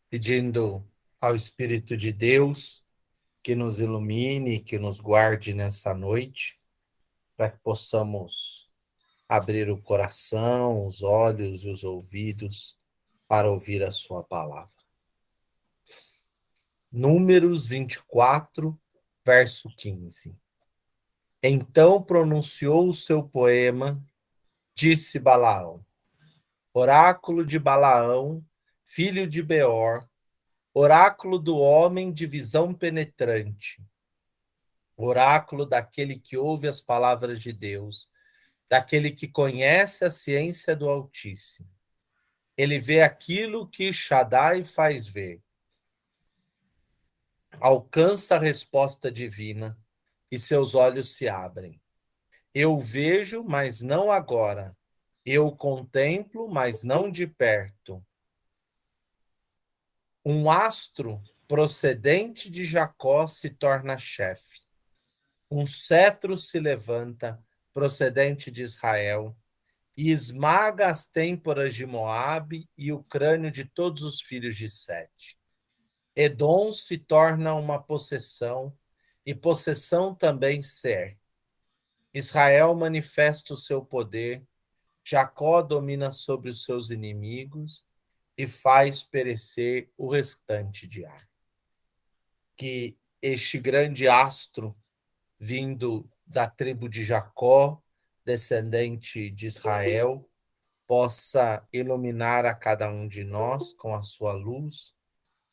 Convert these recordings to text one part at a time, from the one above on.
pedindo ao Espírito de Deus que nos ilumine, que nos guarde nessa noite, para que possamos abrir o coração, os olhos e os ouvidos para ouvir a sua palavra. Números 24, verso 15. Então pronunciou o seu poema, disse Balaão: Oráculo de Balaão, filho de Beor, oráculo do homem de visão penetrante, oráculo daquele que ouve as palavras de Deus, daquele que conhece a ciência do Altíssimo. Ele vê aquilo que Shaddai faz ver, alcança a resposta divina e seus olhos se abrem. Eu vejo, mas não agora. Eu contemplo, mas não de perto. Um astro procedente de Jacó se torna chefe. Um cetro se levanta, procedente de Israel, e esmaga as têmporas de Moabe e o crânio de todos os filhos de Sete. Edom se torna uma possessão, e possessão também Ser. Israel manifesta o seu poder, Jacó domina sobre os seus inimigos e faz perecer o restante de ar. Que este grande astro vindo da tribo de Jacó, descendente de Israel, possa iluminar a cada um de nós com a sua luz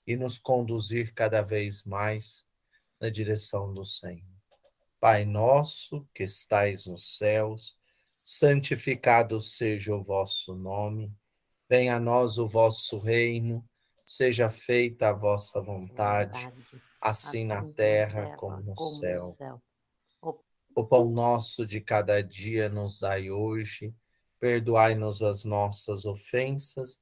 e nos conduzir cada vez mais na direção do Senhor. Pai nosso, que estais nos céus, santificado seja o vosso nome, venha a nós o vosso reino, seja feita a vossa vontade, assim na terra como no céu. O pão nosso de cada dia nos dai hoje, perdoai-nos as nossas ofensas,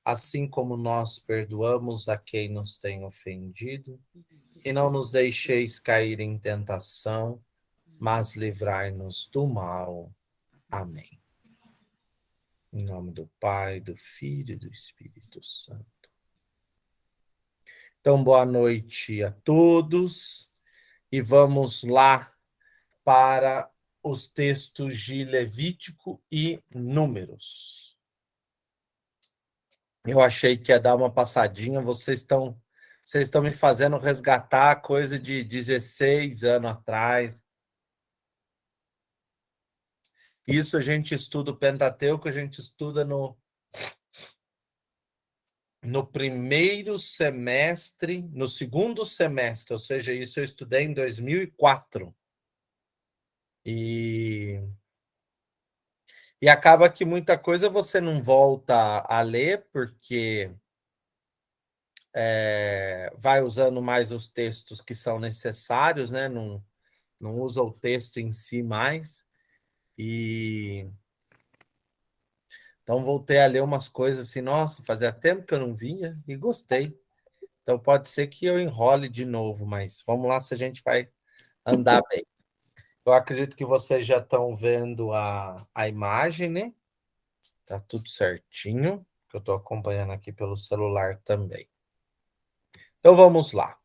assim como nós perdoamos a quem nos tem ofendido, e não nos deixeis cair em tentação, mas livrai-nos do mal. Amém. Em nome do Pai, do Filho e do Espírito Santo. Então, boa noite a todos e vamos lá para os textos de Levítico e Números. Eu achei que ia dar uma passadinha, vocês estão me fazendo resgatar coisa de 16 anos atrás. Isso a gente estuda o Pentateuco, a gente estuda no primeiro semestre, no segundo semestre, ou seja, isso eu estudei em 2004. E acaba que muita coisa você não volta a ler, porque vai usando mais os textos que são necessários, né? Não usa o texto em si mais. Então voltei a ler umas coisas assim, nossa, fazia tempo que eu não vinha e gostei. Então pode ser que eu enrole de novo, mas vamos lá se a gente vai andar bem. Eu acredito que vocês já estão vendo a imagem, né? Tá tudo certinho, que eu estou acompanhando aqui pelo celular também. Então vamos lá.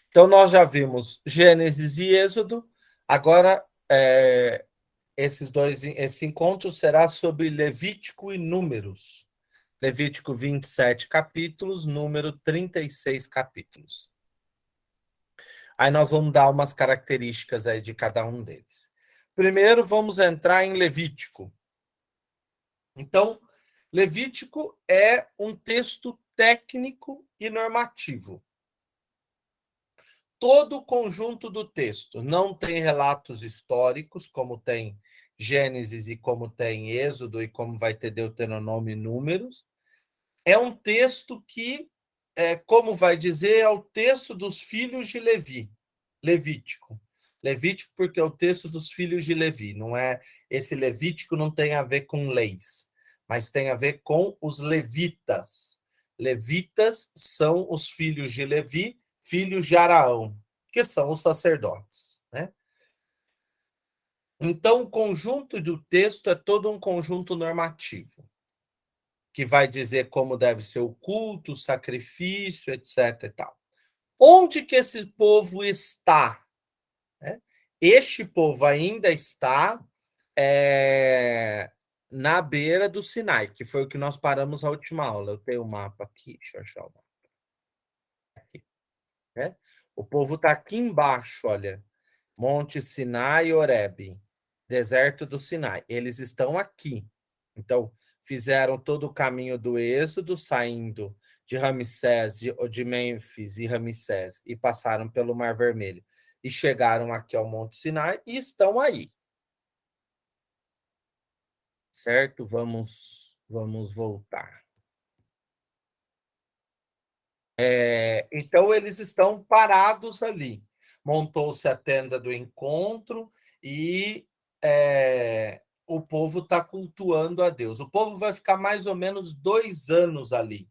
Então nós já vimos Gênesis e Êxodo. Agora esse encontro será sobre Levítico e Números. Levítico 27 capítulos, número 36 capítulos. Aí nós vamos dar umas características aí de cada um deles. Primeiro vamos entrar em Levítico. Então, Levítico é um texto técnico e normativo. Todo o conjunto do texto não tem relatos históricos, como tem Gênesis e como tem Êxodo e como vai ter Deuteronômio e Números. É um texto que, como vai dizer, é o texto dos filhos de Levi, Levítico. Levítico porque é o texto dos filhos de Levi. Não é, esse Levítico não tem a ver com leis, mas tem a ver com os levitas. Levitas são os filhos de Levi, filhos de Araão, que são os sacerdotes, né? Então, o conjunto do texto é todo um conjunto normativo, que vai dizer como deve ser o culto, o sacrifício, etc. E tal. Onde que esse povo está? Né? Este povo ainda está na beira do Sinai, que foi o que nós paramos a última aula. Eu tenho o mapa aqui, deixa eu achar o mapa. Aqui, né? O povo está aqui embaixo, olha. Monte Sinai e Horebe, deserto do Sinai. Eles estão aqui. Então, fizeram todo o caminho do Êxodo, saindo de Ramsés, de Mênfis e Ramsés, e passaram pelo Mar Vermelho. E chegaram aqui ao Monte Sinai e estão aí. Certo? Vamos voltar. Então, eles estão parados ali. Montou-se a tenda do encontro e o povo está cultuando a Deus. O povo vai ficar mais ou menos 2 anos ali,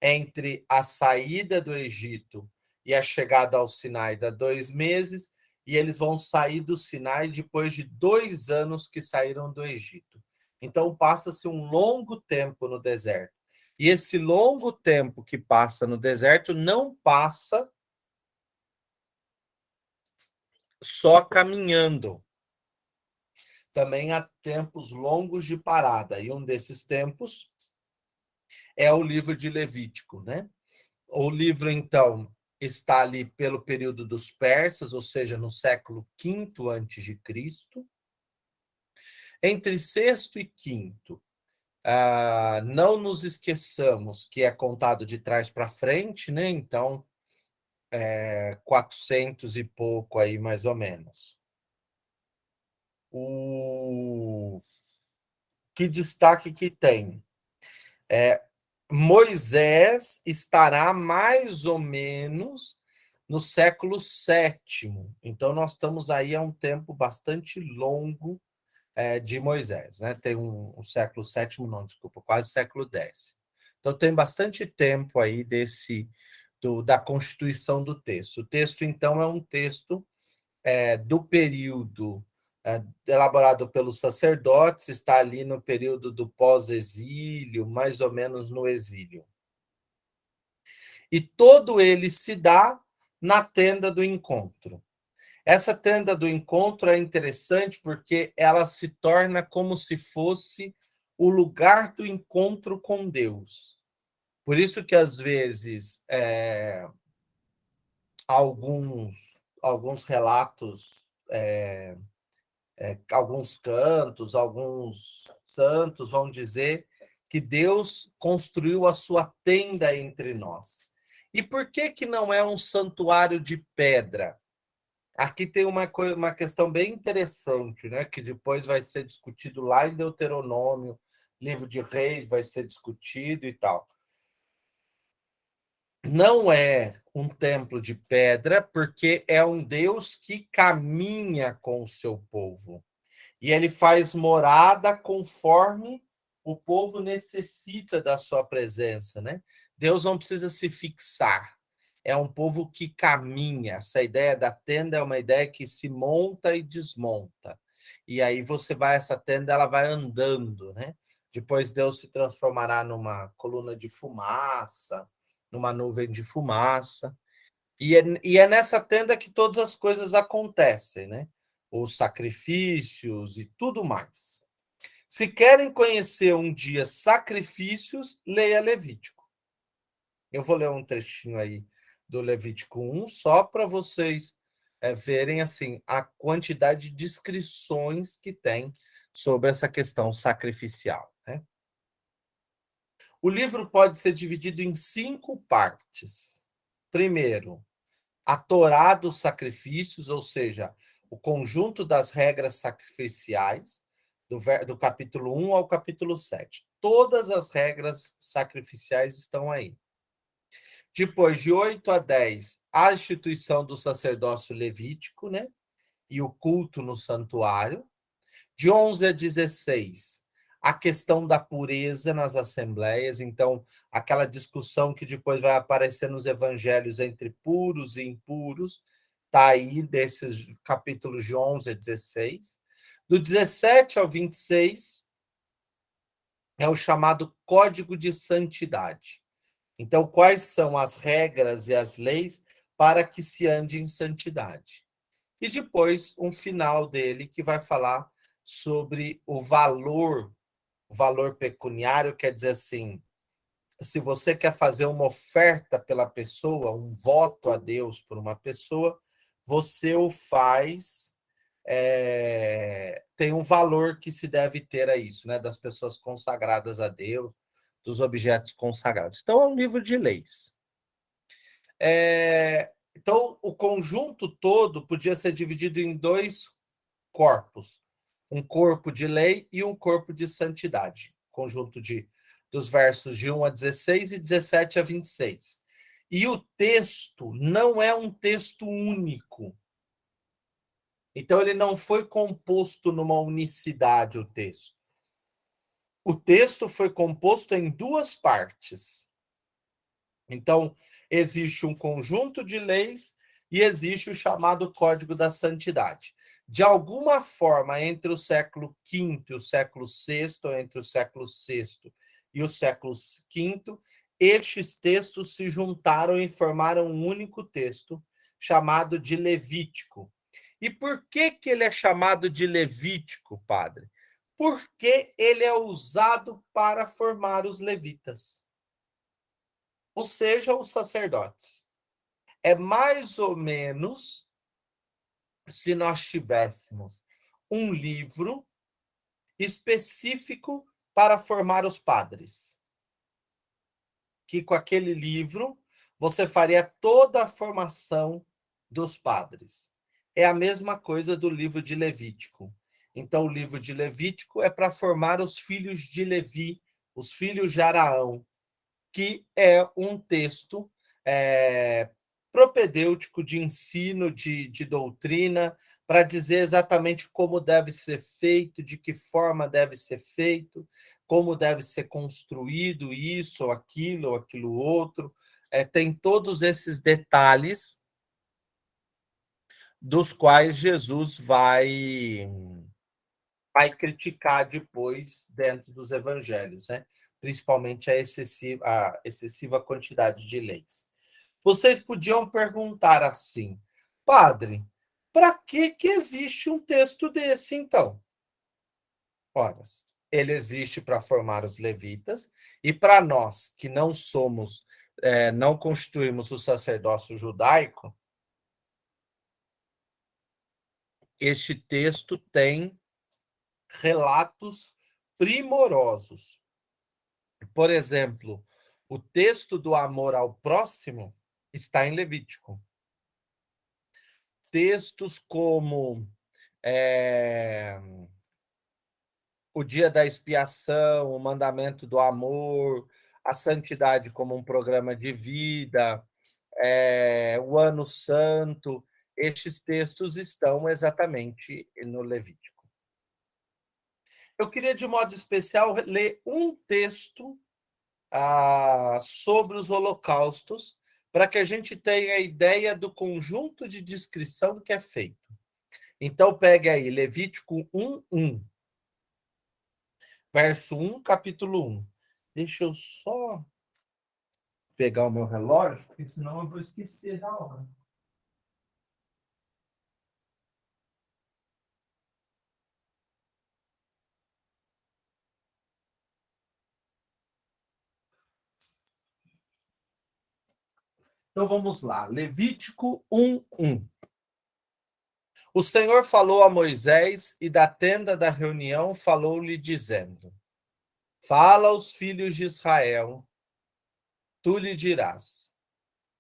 entre a saída do Egito e a chegada ao Sinai, dá 2 meses, e eles vão sair do Sinai depois de 2 anos que saíram do Egito. Então, passa-se um longo tempo no deserto. E esse longo tempo que passa no deserto não passa só caminhando. Também há tempos longos de parada. E um desses tempos é o livro de Levítico, né? O livro, então, está ali pelo período dos persas, ou seja, no século V antes de Cristo. Entre sexto e quinto, não nos esqueçamos que é contado de trás para frente, né? Então, 400 e pouco aí, mais ou menos. O que destaque que tem? Moisés estará mais ou menos no século VII. Então, nós estamos aí há um tempo bastante longo de Moisés. Né? Tem um século VII, não, desculpa, quase século X. Então, tem bastante tempo aí da constituição do texto. O texto, então, é um texto do período elaborado pelos sacerdotes, está ali no período do pós-exílio, mais ou menos no exílio. E todo ele se dá na tenda do encontro. Essa tenda do encontro é interessante porque ela se torna como se fosse o lugar do encontro com Deus. Por isso que, às vezes, alguns relatos, alguns cantos, alguns santos vão dizer que Deus construiu a sua tenda entre nós. E por que que não é um santuário de pedra? Aqui tem uma questão bem interessante, né? Que depois vai ser discutido lá em Deuteronômio, livro de Reis vai ser discutido e tal. Não é um templo de pedra, porque é um Deus que caminha com o seu povo. E ele faz morada conforme o povo necessita da sua presença, né? Deus não precisa se fixar. É um povo que caminha. Essa ideia da tenda é uma ideia que se monta e desmonta. E aí essa tenda ela vai andando, né? Depois Deus se transformará numa coluna de fumaça, numa nuvem de fumaça. E é nessa tenda que todas as coisas acontecem, né? Os sacrifícios e tudo mais. Se querem conhecer um dia sacrifícios, leia Levítico. Eu vou ler um trechinho aí do Levítico 1, só para vocês verem assim a quantidade de descrições que tem sobre essa questão sacrificial. Né? O livro pode ser dividido em 5 partes. Primeiro, a Torá dos sacrifícios, ou seja, o conjunto das regras sacrificiais, do capítulo 1 ao capítulo 7. Todas as regras sacrificiais estão aí. Depois, de 8 a 10, a instituição do sacerdócio levítico, né? E o culto no santuário. De 11 a 16, a questão da pureza nas assembleias, então, aquela discussão que depois vai aparecer nos evangelhos entre puros e impuros, está aí desses capítulos de 11 a 16. Do 17 ao 26, é o chamado Código de Santidade. Então, quais são as regras e as leis para que se ande em santidade? E depois, um final dele que vai falar sobre o valor pecuniário, quer dizer assim, se você quer fazer uma oferta pela pessoa, um voto a Deus por uma pessoa, você o faz, tem um valor que se deve ter a isso, né? Das pessoas consagradas a Deus, dos objetos consagrados. Então, é um livro de leis. Então, o conjunto todo podia ser dividido em dois corpos: um corpo de lei e um corpo de santidade. Conjunto dos versos de 1 a 16 e 17 a 26. E o texto não é um texto único. Então, ele não foi composto numa unicidade, o texto. O texto foi composto em duas partes. Então, existe um conjunto de leis e existe o chamado Código da Santidade. De alguma forma, entre o século V e o século VI, ou entre o século VI e o século V, estes textos se juntaram e formaram um único texto, chamado de Levítico. E por que, que ele é chamado de Levítico, padre? Porque ele é usado para formar os levitas, ou seja, os sacerdotes. É mais ou menos se nós tivéssemos um livro específico para formar os padres, que com aquele livro você faria toda a formação dos padres. É a mesma coisa do livro de Levítico. Então, o livro de Levítico é para formar os filhos de Levi, os filhos de Araão, que é um texto é, propedêutico de ensino, de doutrina, para dizer exatamente como deve ser feito, de que forma deve ser feito, como deve ser construído isso, ou aquilo outro. Tem todos esses detalhes dos quais Jesus vai criticar depois dentro dos evangelhos, né? Principalmente a excessiva quantidade de leis. Vocês podiam perguntar assim, padre, para que existe um texto desse, então? Ora, ele existe para formar os levitas, e para nós que não somos, não constituímos o sacerdócio judaico, este texto tem relatos primorosos. Por exemplo, o texto do amor ao próximo está em Levítico. Textos como é, o dia da expiação, o mandamento do amor, a santidade como um programa de vida, o ano santo, estes textos estão exatamente no Levítico. Eu queria, de modo especial, ler um texto sobre os holocaustos, para que a gente tenha a ideia do conjunto de descrição que é feito. Então, pegue aí Levítico 1:1, verso 1, capítulo 1. Deixa eu só pegar o meu relógio, porque senão eu vou esquecer da hora. Então vamos lá, Levítico 1:1. O Senhor falou a Moisés e da tenda da reunião falou-lhe dizendo: Fala aos filhos de Israel, tu lhe dirás: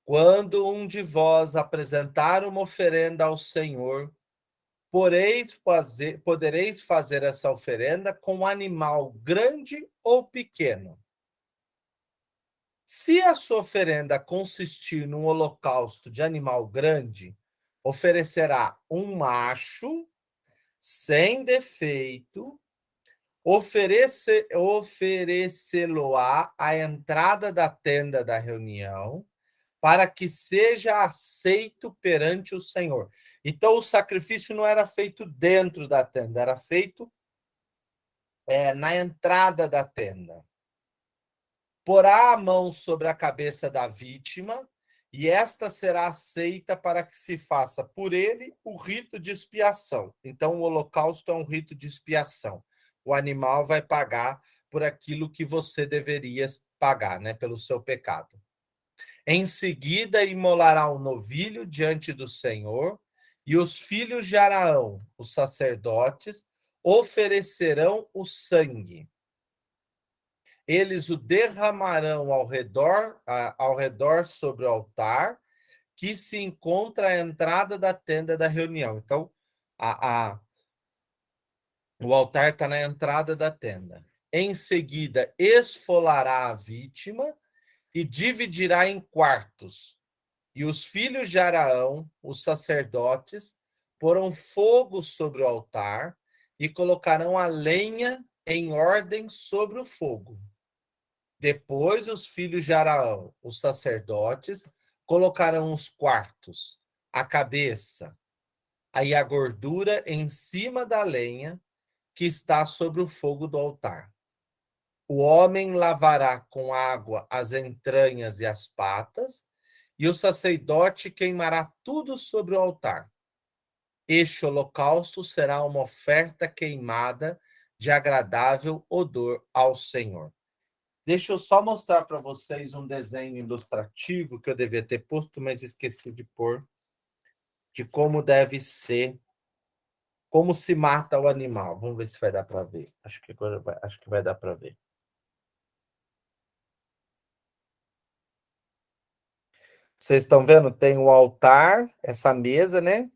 quando um de vós apresentar uma oferenda ao Senhor, podereis fazer essa oferenda com um animal grande ou pequeno. Se a sua oferenda consistir num holocausto de animal grande, oferecerá um macho sem defeito, oferecê-lo-á à entrada da tenda da reunião, para que seja aceito perante o Senhor. Então, o sacrifício não era feito dentro da tenda, era feito na entrada da tenda. Porá a mão sobre a cabeça da vítima, e esta será aceita para que se faça por ele o rito de expiação. Então, o holocausto é um rito de expiação. O animal vai pagar por aquilo que você deveria pagar, né, pelo seu pecado. Em seguida, imolará um novilho diante do Senhor, e os filhos de Araão, os sacerdotes, oferecerão o sangue. Eles o derramarão ao redor sobre o altar, que se encontra à entrada da tenda da reunião. Então, o altar está na entrada da tenda. Em seguida, esfolará a vítima e dividirá em quartos. E os filhos de Araão, os sacerdotes, porão fogo sobre o altar e colocarão a lenha em ordem sobre o fogo. Depois os filhos de Araão, os sacerdotes, colocarão os quartos, a cabeça, aí a gordura em cima da lenha que está sobre o fogo do altar. O homem lavará com água as entranhas e as patas, e o sacerdote queimará tudo sobre o altar. Este holocausto será uma oferta queimada de agradável odor ao Senhor. Deixa eu só mostrar para vocês um desenho ilustrativo que eu devia ter posto, mas esqueci de pôr, de como deve ser, como se mata o animal. Vamos ver se vai dar para ver. Acho que vai dar para ver. Vocês estão vendo? Tem o altar, essa mesa, né?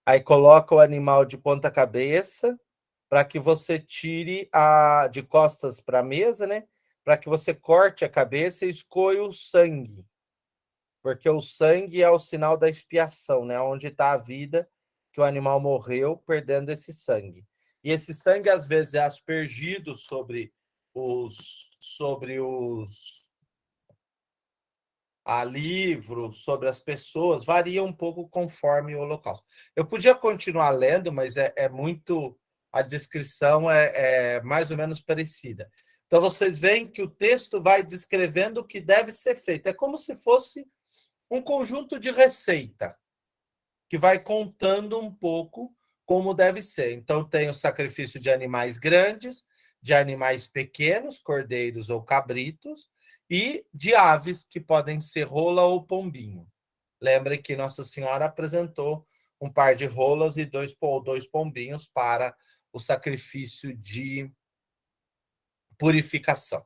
Aí coloca o animal de ponta cabeça para que você tire de costas para a mesa, né? Para que você corte a cabeça e escoe o sangue. Porque o sangue é o sinal da expiação, né? Onde está a vida que o animal morreu, perdendo esse sangue. E esse sangue, às vezes, é aspergido sobre os livros, sobre as pessoas, varia um pouco conforme o holocausto. Eu podia continuar lendo, mas é muito. A descrição é mais ou menos parecida. Então, vocês veem que o texto vai descrevendo o que deve ser feito. É como se fosse um conjunto de receita que vai contando um pouco como deve ser. Então, tem o sacrifício de animais grandes, de animais pequenos, cordeiros ou cabritos, e de aves, que podem ser rola ou pombinho. Lembre que Nossa Senhora apresentou um par de rolas e dois pombinhos para o sacrifício de purificação.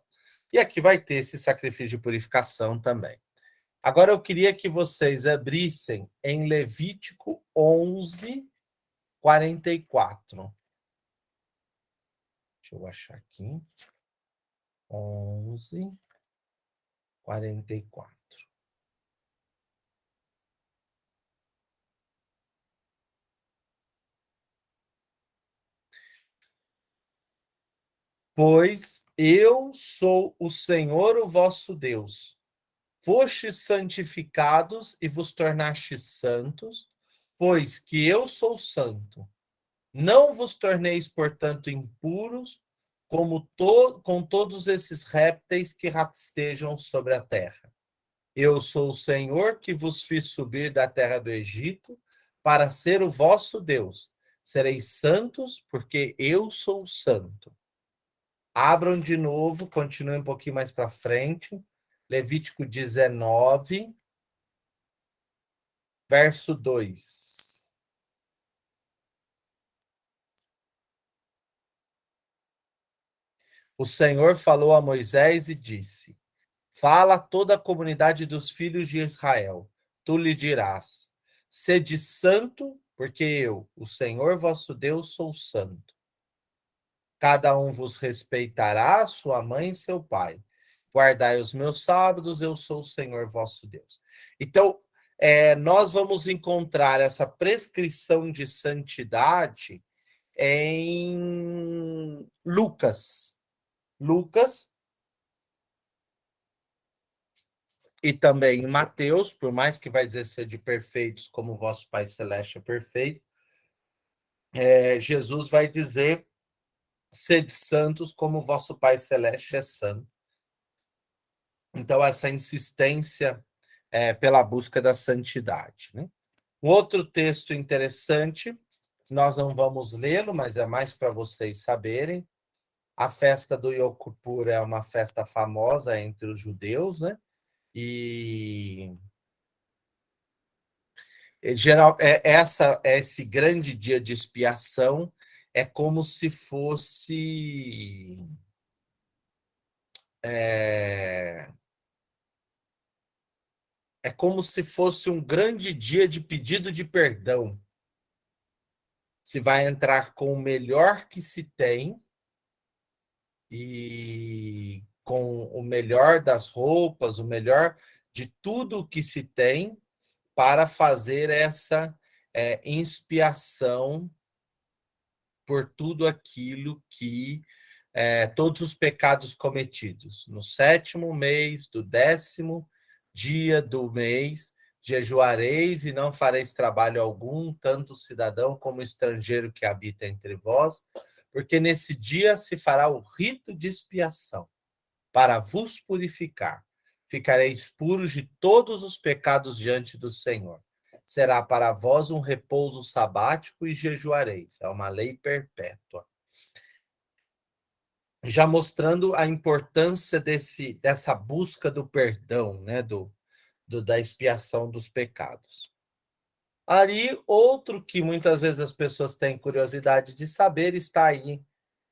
E aqui vai ter esse sacrifício de purificação também. Agora eu queria que vocês abrissem em Levítico 11, 44. Deixa eu achar aqui. 11, 44. Pois eu sou o Senhor, o vosso Deus. Fostes santificados e vos tornastes santos, pois que eu sou santo. Não vos torneis, portanto, impuros, com todos esses répteis que rastejam sobre a terra. Eu sou o Senhor que vos fiz subir da terra do Egito para ser o vosso Deus. Sereis santos, porque eu sou santo. Abram de novo, continuem um pouquinho mais para frente. Levítico 19, verso 2. O Senhor falou a Moisés e disse: Fala a toda a comunidade dos filhos de Israel. Tu lhe dirás: Sede santo, porque eu, o Senhor vosso Deus, sou santo. Cada um vos respeitará sua mãe e seu pai. Guardai os meus sábados, eu sou o Senhor vosso Deus. Então, nós vamos encontrar essa prescrição de santidade em Lucas. Lucas e também em Mateus, por mais que vai dizer ser de perfeitos, como o vosso Pai Celeste é perfeito, Jesus vai dizer sede santos como o vosso Pai Celeste é santo. Então, essa insistência pela busca da santidade. Né? Um outro texto interessante, nós não vamos lê-lo, mas é mais para vocês saberem. A festa do Yom Kippur é uma festa famosa entre os judeus, né? E geral, esse grande dia de expiação é como se fosse é, é como se fosse um grande dia de pedido de perdão. Se vai entrar com o melhor que se tem e com o melhor das roupas, o melhor de tudo o que se tem para fazer essa expiação por tudo aquilo que todos os pecados cometidos. No 7º mês do 10º dia do mês, jejuareis e não fareis trabalho algum, tanto cidadão como estrangeiro que habita entre vós, porque nesse dia se fará o rito de expiação, para vos purificar. Ficareis puros de todos os pecados diante do Senhor. Será para vós um repouso sabático e jejuareis. É uma lei perpétua. Já mostrando a importância dessa busca do perdão, né? Da expiação dos pecados. Aí, outro que muitas vezes as pessoas têm curiosidade de saber está aí,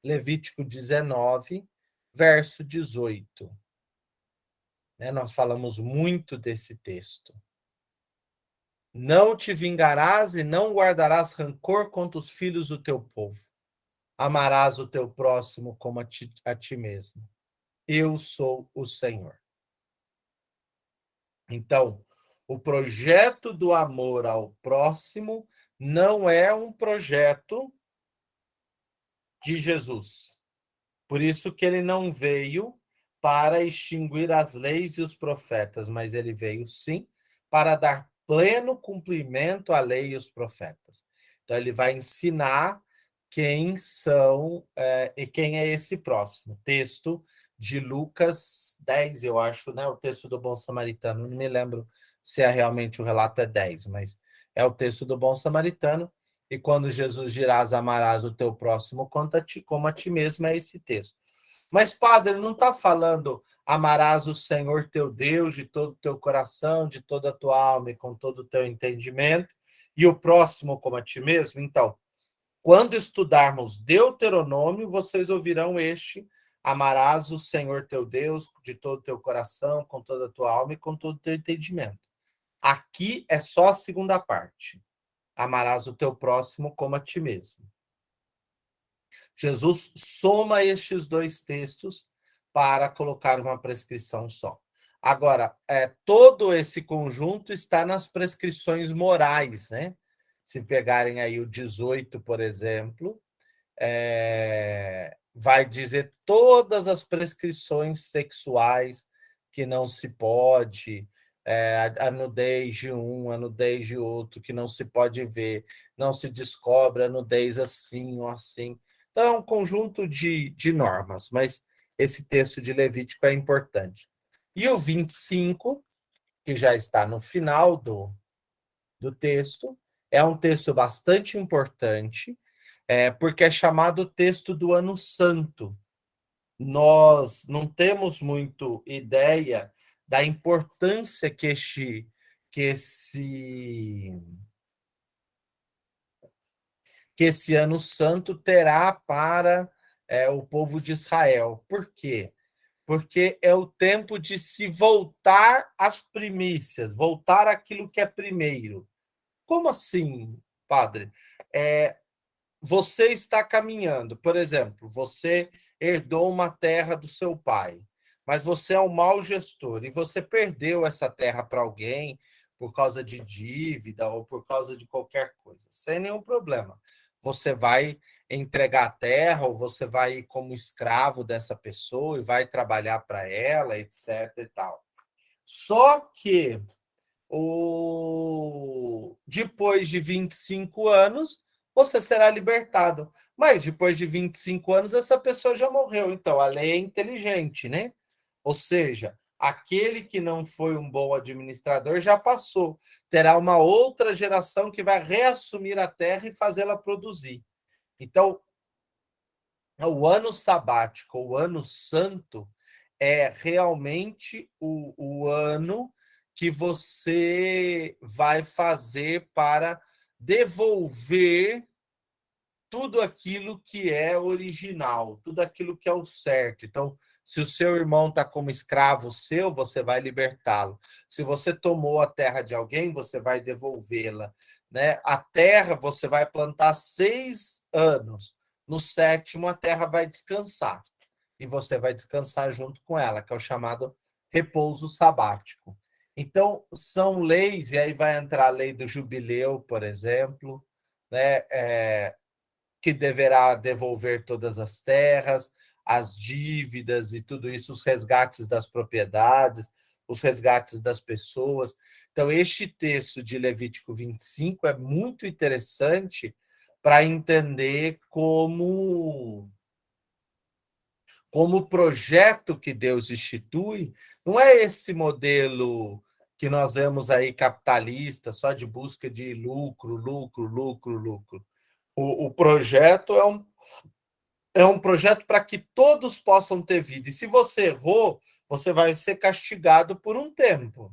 Levítico 19, verso 18. Né? Nós falamos muito desse texto. Não te vingarás e não guardarás rancor contra os filhos do teu povo. Amarás o teu próximo como a ti mesmo. Eu sou o Senhor. Então, o projeto do amor ao próximo não é um projeto de Jesus. Por isso que ele não veio para extinguir as leis e os profetas, mas ele veio sim para dar pleno cumprimento à lei e os profetas. Então ele vai ensinar quem são e quem é esse próximo. Texto de Lucas 10, eu acho, né? O texto do Bom Samaritano. Não me lembro se é realmente o relato é 10, mas é o texto do Bom Samaritano. E quando Jesus dirás, amarás o teu próximo como a ti mesmo, é esse texto. Mas, padre, ele não está falando amarás o Senhor teu Deus de todo o teu coração, de toda a tua alma e com todo o teu entendimento, e o próximo como a ti mesmo? Então, quando estudarmos Deuteronômio, vocês ouvirão amarás o Senhor teu Deus de todo o teu coração, com toda a tua alma e com todo o teu entendimento. Aqui é só a segunda parte. Amarás o teu próximo como a ti mesmo. Jesus soma estes dois textos para colocar uma prescrição só. Agora, todo esse conjunto está nas prescrições morais, né? Se pegarem aí o 18, por exemplo, vai dizer todas as prescrições sexuais que não se pode, a nudez de um, a nudez de outro, que não se pode ver, não se descobre a nudez assim ou assim. Então, é um conjunto de normas, mas esse texto de Levítico é importante. E o 25, que já está no final do texto, é um texto bastante importante, porque é chamado texto do Ano Santo. Nós não temos muito ideia da importância que esse Ano Santo terá para o povo de Israel. Por quê? Porque é o tempo de se voltar às primícias, voltar àquilo que é primeiro. Como assim, padre? Você está caminhando, por exemplo, você herdou uma terra do seu pai, mas você é um mau gestor e você perdeu essa terra para alguém por causa de dívida ou por causa de qualquer coisa, sem nenhum problema. Você vai entregar a terra ou você vai ir como escravo dessa pessoa e vai trabalhar para ela, etc e tal. Só que depois de 25 anos, você será libertado. Mas depois de 25 anos, essa pessoa já morreu. Então, a lei é inteligente, né? Ou seja, aquele que não foi um bom administrador já passou. Terá uma outra geração que vai reassumir a terra e fazê-la produzir. Então, o ano sabático, o ano santo, é realmente o ano que você vai fazer para devolver tudo aquilo que é original, tudo aquilo que é o certo. Então, se o seu irmão está como escravo seu, você vai libertá-lo. Se você tomou a terra de alguém, você vai devolvê-la. Né? A terra você vai plantar 6 anos. No sétimo, a terra vai descansar. E você vai descansar junto com ela, que é o chamado repouso sabático. Então, são leis, e aí vai entrar a lei do jubileu, por exemplo, né? Que deverá devolver todas as terras, as dívidas e tudo isso, os resgates das propriedades, os resgates das pessoas. Então, este texto de Levítico 25 é muito interessante para entender como o projeto que Deus institui não é esse modelo que nós vemos aí capitalista, só de busca de lucro, lucro, lucro, lucro. O projeto é um projeto para que todos possam ter vida. E se você errou, você vai ser castigado por um tempo.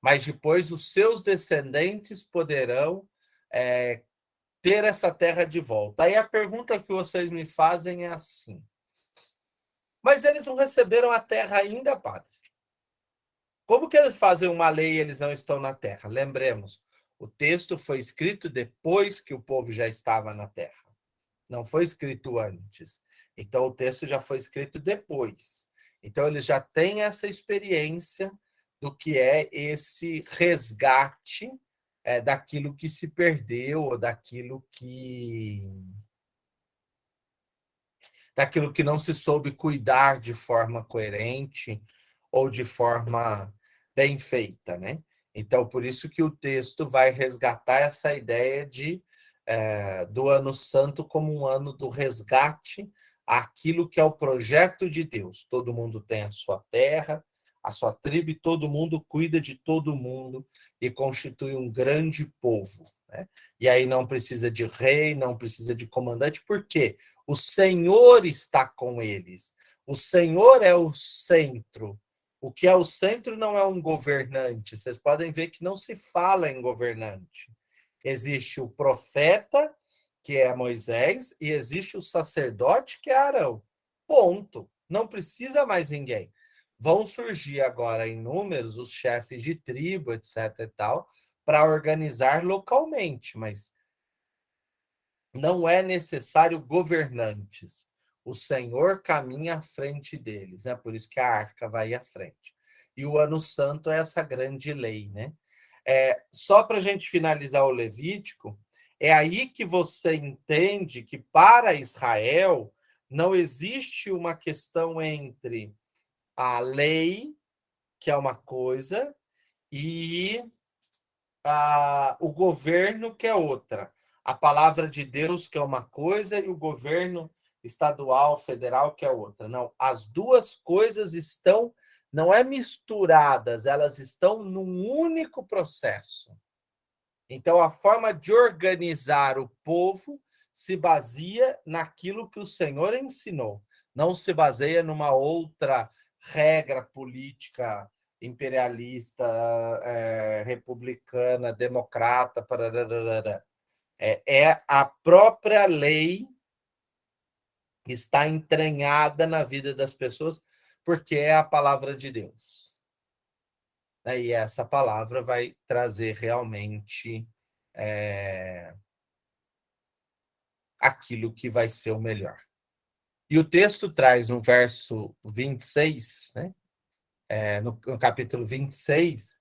Mas depois os seus descendentes poderão ter essa terra de volta. Aí a pergunta que vocês me fazem é assim: mas eles não receberam a terra ainda, padre? Como que eles fazem uma lei e eles não estão na terra? Lembremos, o texto foi escrito depois que o povo já estava na terra. Não foi escrito antes. Então, o texto já foi escrito depois. Então, eles já têm essa experiência do que é esse resgate daquilo que se perdeu, ou daquilo que não se soube cuidar de forma coerente ou de forma bem feita, né? Então, por isso que o texto vai resgatar essa ideia do ano santo como um ano do resgate àquilo que é o projeto de Deus. Todo mundo tem a sua terra, a sua tribo, e todo mundo cuida de todo mundo e constitui um grande povo. Né? E aí não precisa de rei, não precisa de comandante, por quê? O Senhor está com eles. O Senhor é o centro. O que é o centro não é um governante. Vocês podem ver que não se fala em governante. Existe o profeta, que é Moisés, e existe o sacerdote, que é Arão. Ponto. Não precisa mais ninguém. Vão surgir agora em números os chefes de tribo, etc. e tal, para organizar localmente, mas não é necessário governantes. O Senhor caminha à frente deles, né? Por isso que a arca vai à frente. E o ano santo é essa grande lei, né? Só para a gente finalizar o Levítico, é aí que você entende que para Israel não existe uma questão entre a lei, que é uma coisa, e o governo, que é outra. A palavra de Deus, que é uma coisa, e o governo estadual, federal, que é outra. Não, as duas coisas estão, não é misturadas, elas estão num único processo. Então, a forma de organizar o povo se baseia naquilo que o Senhor ensinou, não se baseia numa outra regra política imperialista, republicana, democrata, parararara. É a própria lei que está entranhada na vida das pessoas, porque é a palavra de Deus. E essa palavra vai trazer realmente aquilo que vai ser o melhor. E o texto traz no verso 26, né? No capítulo 26,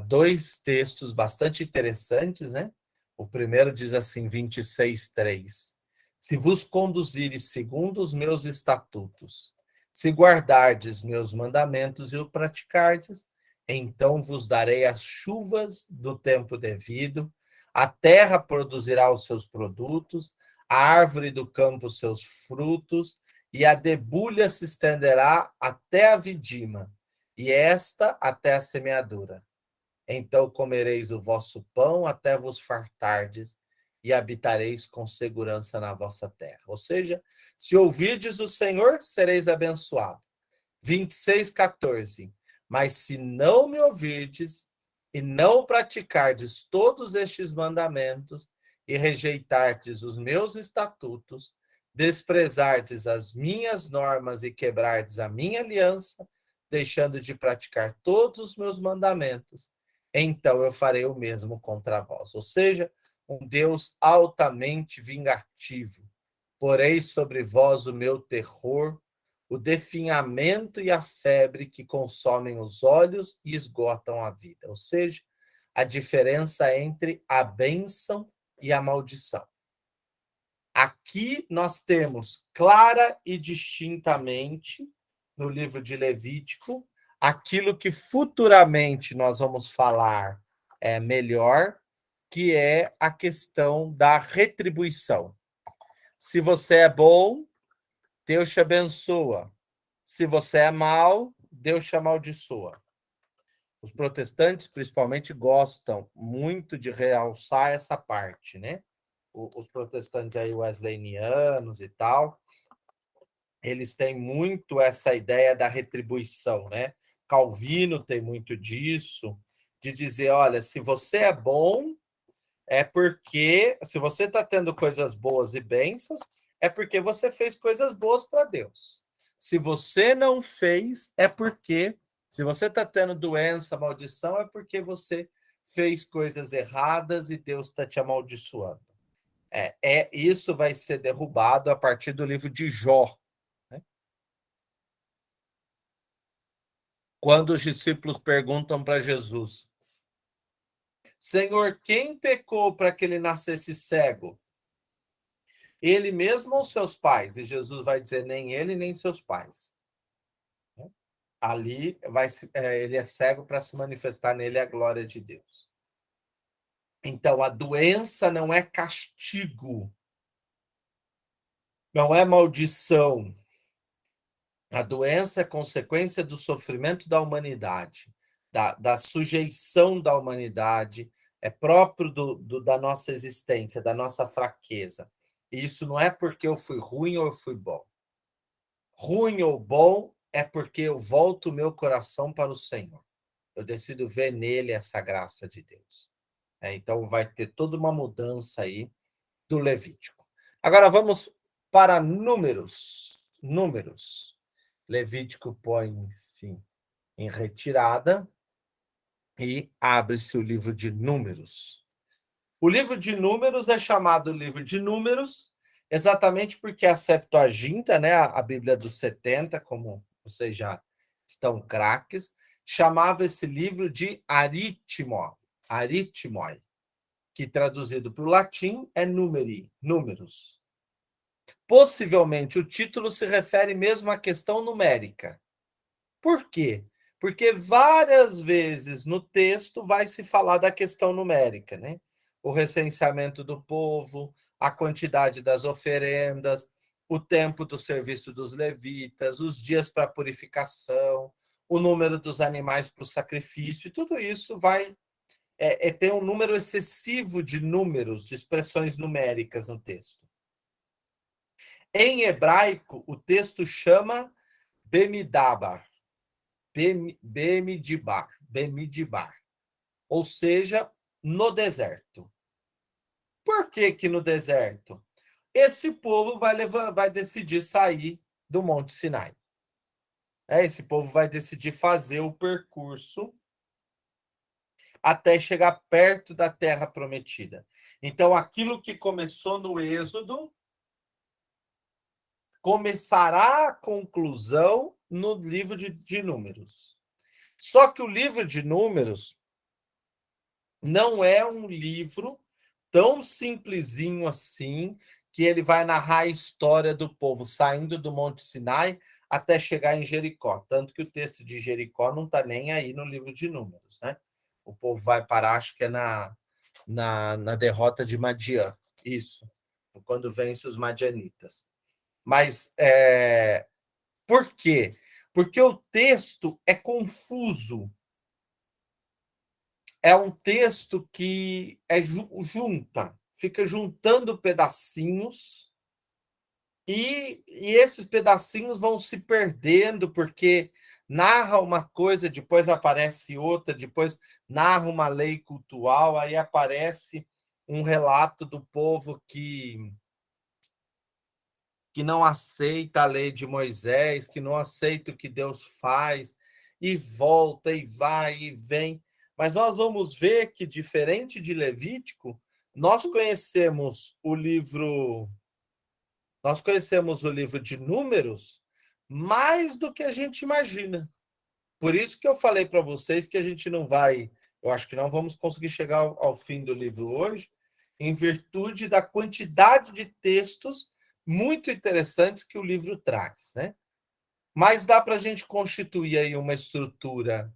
dois textos bastante interessantes, né? O primeiro diz assim, 26:3: Se vos conduzires segundo os meus estatutos, se guardardes meus mandamentos e o praticardes, então vos darei as chuvas do tempo devido, a terra produzirá os seus produtos, a árvore do campo seus frutos, e a debulha se estenderá até a vidima, e esta até a semeadura. Então comereis o vosso pão até vos fartardes, e habitareis com segurança na vossa terra. Ou seja, se ouvirdes o Senhor, sereis abençoados. 26:14. Mas se não me ouvirdes e não praticardes todos estes mandamentos e rejeitardes os meus estatutos, desprezardes as minhas normas e quebrardes a minha aliança, deixando de praticar todos os meus mandamentos, então eu farei o mesmo contra vós. Ou seja, um Deus altamente vingativo. Porei sobre vós o meu terror, o definhamento e a febre que consomem os olhos e esgotam a vida. Ou seja, a diferença entre a bênção e a maldição. Aqui nós temos clara e distintamente, no livro de Levítico, aquilo que futuramente nós vamos falar melhor, que é a questão da retribuição. Se você é bom, Deus te abençoa. Se você é mau, Deus te amaldiçoa. Os protestantes, principalmente, gostam muito de realçar essa parte, né? Os protestantes aí wesleyanianos e tal, eles têm muito essa ideia da retribuição, né? Calvino tem muito disso, de dizer, olha, se você é bom, é porque, se você está tendo coisas boas e bênçãos, é porque você fez coisas boas para Deus. Se você não fez, é porque, se você está tendo doença, maldição, é porque você fez coisas erradas e Deus está te amaldiçoando. Isso vai ser derrubado a partir do livro de Jó, né? Quando os discípulos perguntam para Jesus, Senhor, quem pecou para que ele nascesse cego? Ele mesmo ou seus pais? E Jesus vai dizer, nem ele, nem seus pais. Ali ele é cego para se manifestar nele a glória de Deus. Então, a doença não é castigo, não é maldição. A doença é consequência do sofrimento da humanidade, da sujeição da humanidade, é próprio da nossa existência, da nossa fraqueza. E isso não é porque eu fui ruim ou eu fui bom. Ruim ou bom é porque eu volto o meu coração para o Senhor. Eu decido ver nele essa graça de Deus. Então vai ter toda uma mudança aí do Levítico. Agora vamos para Números. Números. Levítico põe-se em retirada e abre-se o livro de Números. O livro de Números é chamado livro de Números exatamente porque a Septuaginta, né, a Bíblia dos 70, como vocês já estão craques, chamava esse livro de Aritmoi, que traduzido para o latim é numeri, números. Possivelmente o título se refere mesmo à questão numérica. Por quê? Porque várias vezes no texto vai se falar da questão numérica, né? O recenseamento do povo, a quantidade das oferendas, o tempo do serviço dos levitas, os dias para purificação, o número dos animais para o sacrifício, e tudo isso vai ter um número excessivo de números, de expressões numéricas no texto. Em hebraico, o texto chama Bemidabar, Bemidibar, ou seja, no deserto. Por que no deserto? Esse povo vai decidir sair do Monte Sinai. Esse povo vai decidir fazer o percurso até chegar perto da terra prometida. Então, aquilo que começou no Êxodo começará a conclusão no livro de Números. Só que o livro de Números não é um livro tão simplesinho assim, que ele vai narrar a história do povo saindo do Monte Sinai até chegar em Jericó. Tanto que o texto de Jericó não está nem aí no livro de Números, né? O povo vai parar, acho que é na derrota de Madiã. Isso. quando vence os madianitas. Mas por quê? Porque o texto é confuso. É um texto que junta, fica juntando pedacinhos, e esses pedacinhos vão se perdendo, porque narra uma coisa, depois aparece outra, depois narra uma lei cultural, aí aparece um relato do povo que não aceita a lei de Moisés, que não aceita o que Deus faz, e volta, e vai, e vem. Mas nós vamos ver que, diferente de Levítico, nós conhecemos o livro, nós conhecemos o livro de Números mais do que a gente imagina. Por isso que eu falei para vocês que a gente não vai, eu acho que não vamos conseguir chegar ao fim do livro hoje, em virtude da quantidade de textos muito interessantes que o livro traz, né? Mas dá para a gente constituir aí uma estrutura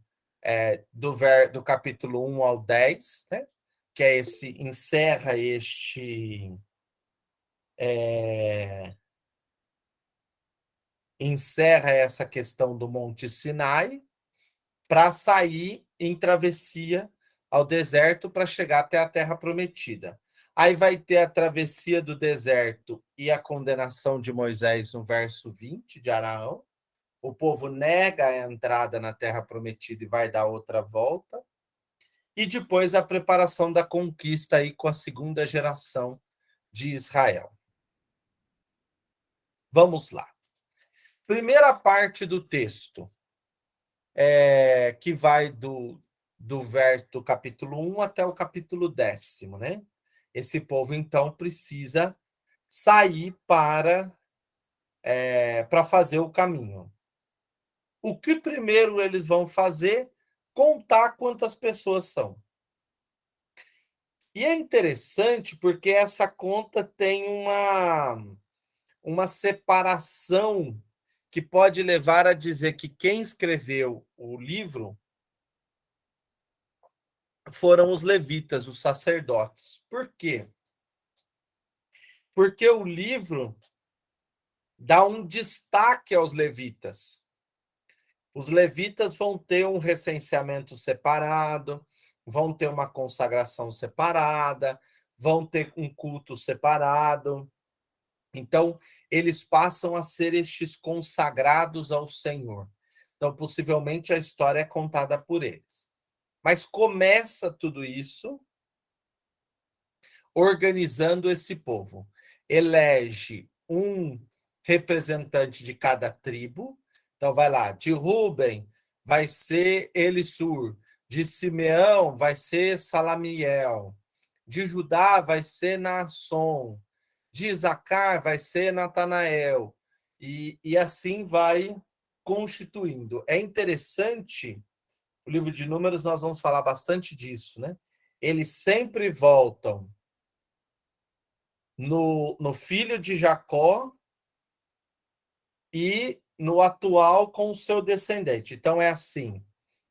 do capítulo 1 ao 10, né? Que é encerra essa questão do Monte Sinai, para sair em travessia ao deserto para chegar até a Terra Prometida. Aí vai ter a travessia do deserto e a condenação de Moisés no verso 20 de Araão. O povo nega a entrada na Terra Prometida e vai dar outra volta. E depois a preparação da conquista aí com a segunda geração de Israel. Vamos lá. Primeira parte do texto, que vai do capítulo 1 até o capítulo 10º, né? Esse povo, então, precisa sair para fazer o caminho. O que primeiro eles vão fazer? Contar quantas pessoas são. E é interessante porque essa conta tem uma separação que pode levar a dizer que quem escreveu o livro foram os levitas, os sacerdotes. Por quê? Porque o livro dá um destaque aos levitas. Os levitas vão ter um recenseamento separado, vão ter uma consagração separada, vão ter um culto separado. Então, eles passam a ser estes consagrados ao Senhor. Então, possivelmente, a história é contada por eles. Mas começa tudo isso organizando esse povo. Elege um representante de cada tribo. Então, vai lá, de Ruben vai ser Elisur, de Simeão vai ser Salamiel, de Judá vai ser Naasson, de Isacar vai ser Natanael, e assim vai constituindo. É interessante, o livro de Números, nós vamos falar bastante disso, né? Eles sempre voltam no filho de Jacó e no atual com o seu descendente. Então, é assim.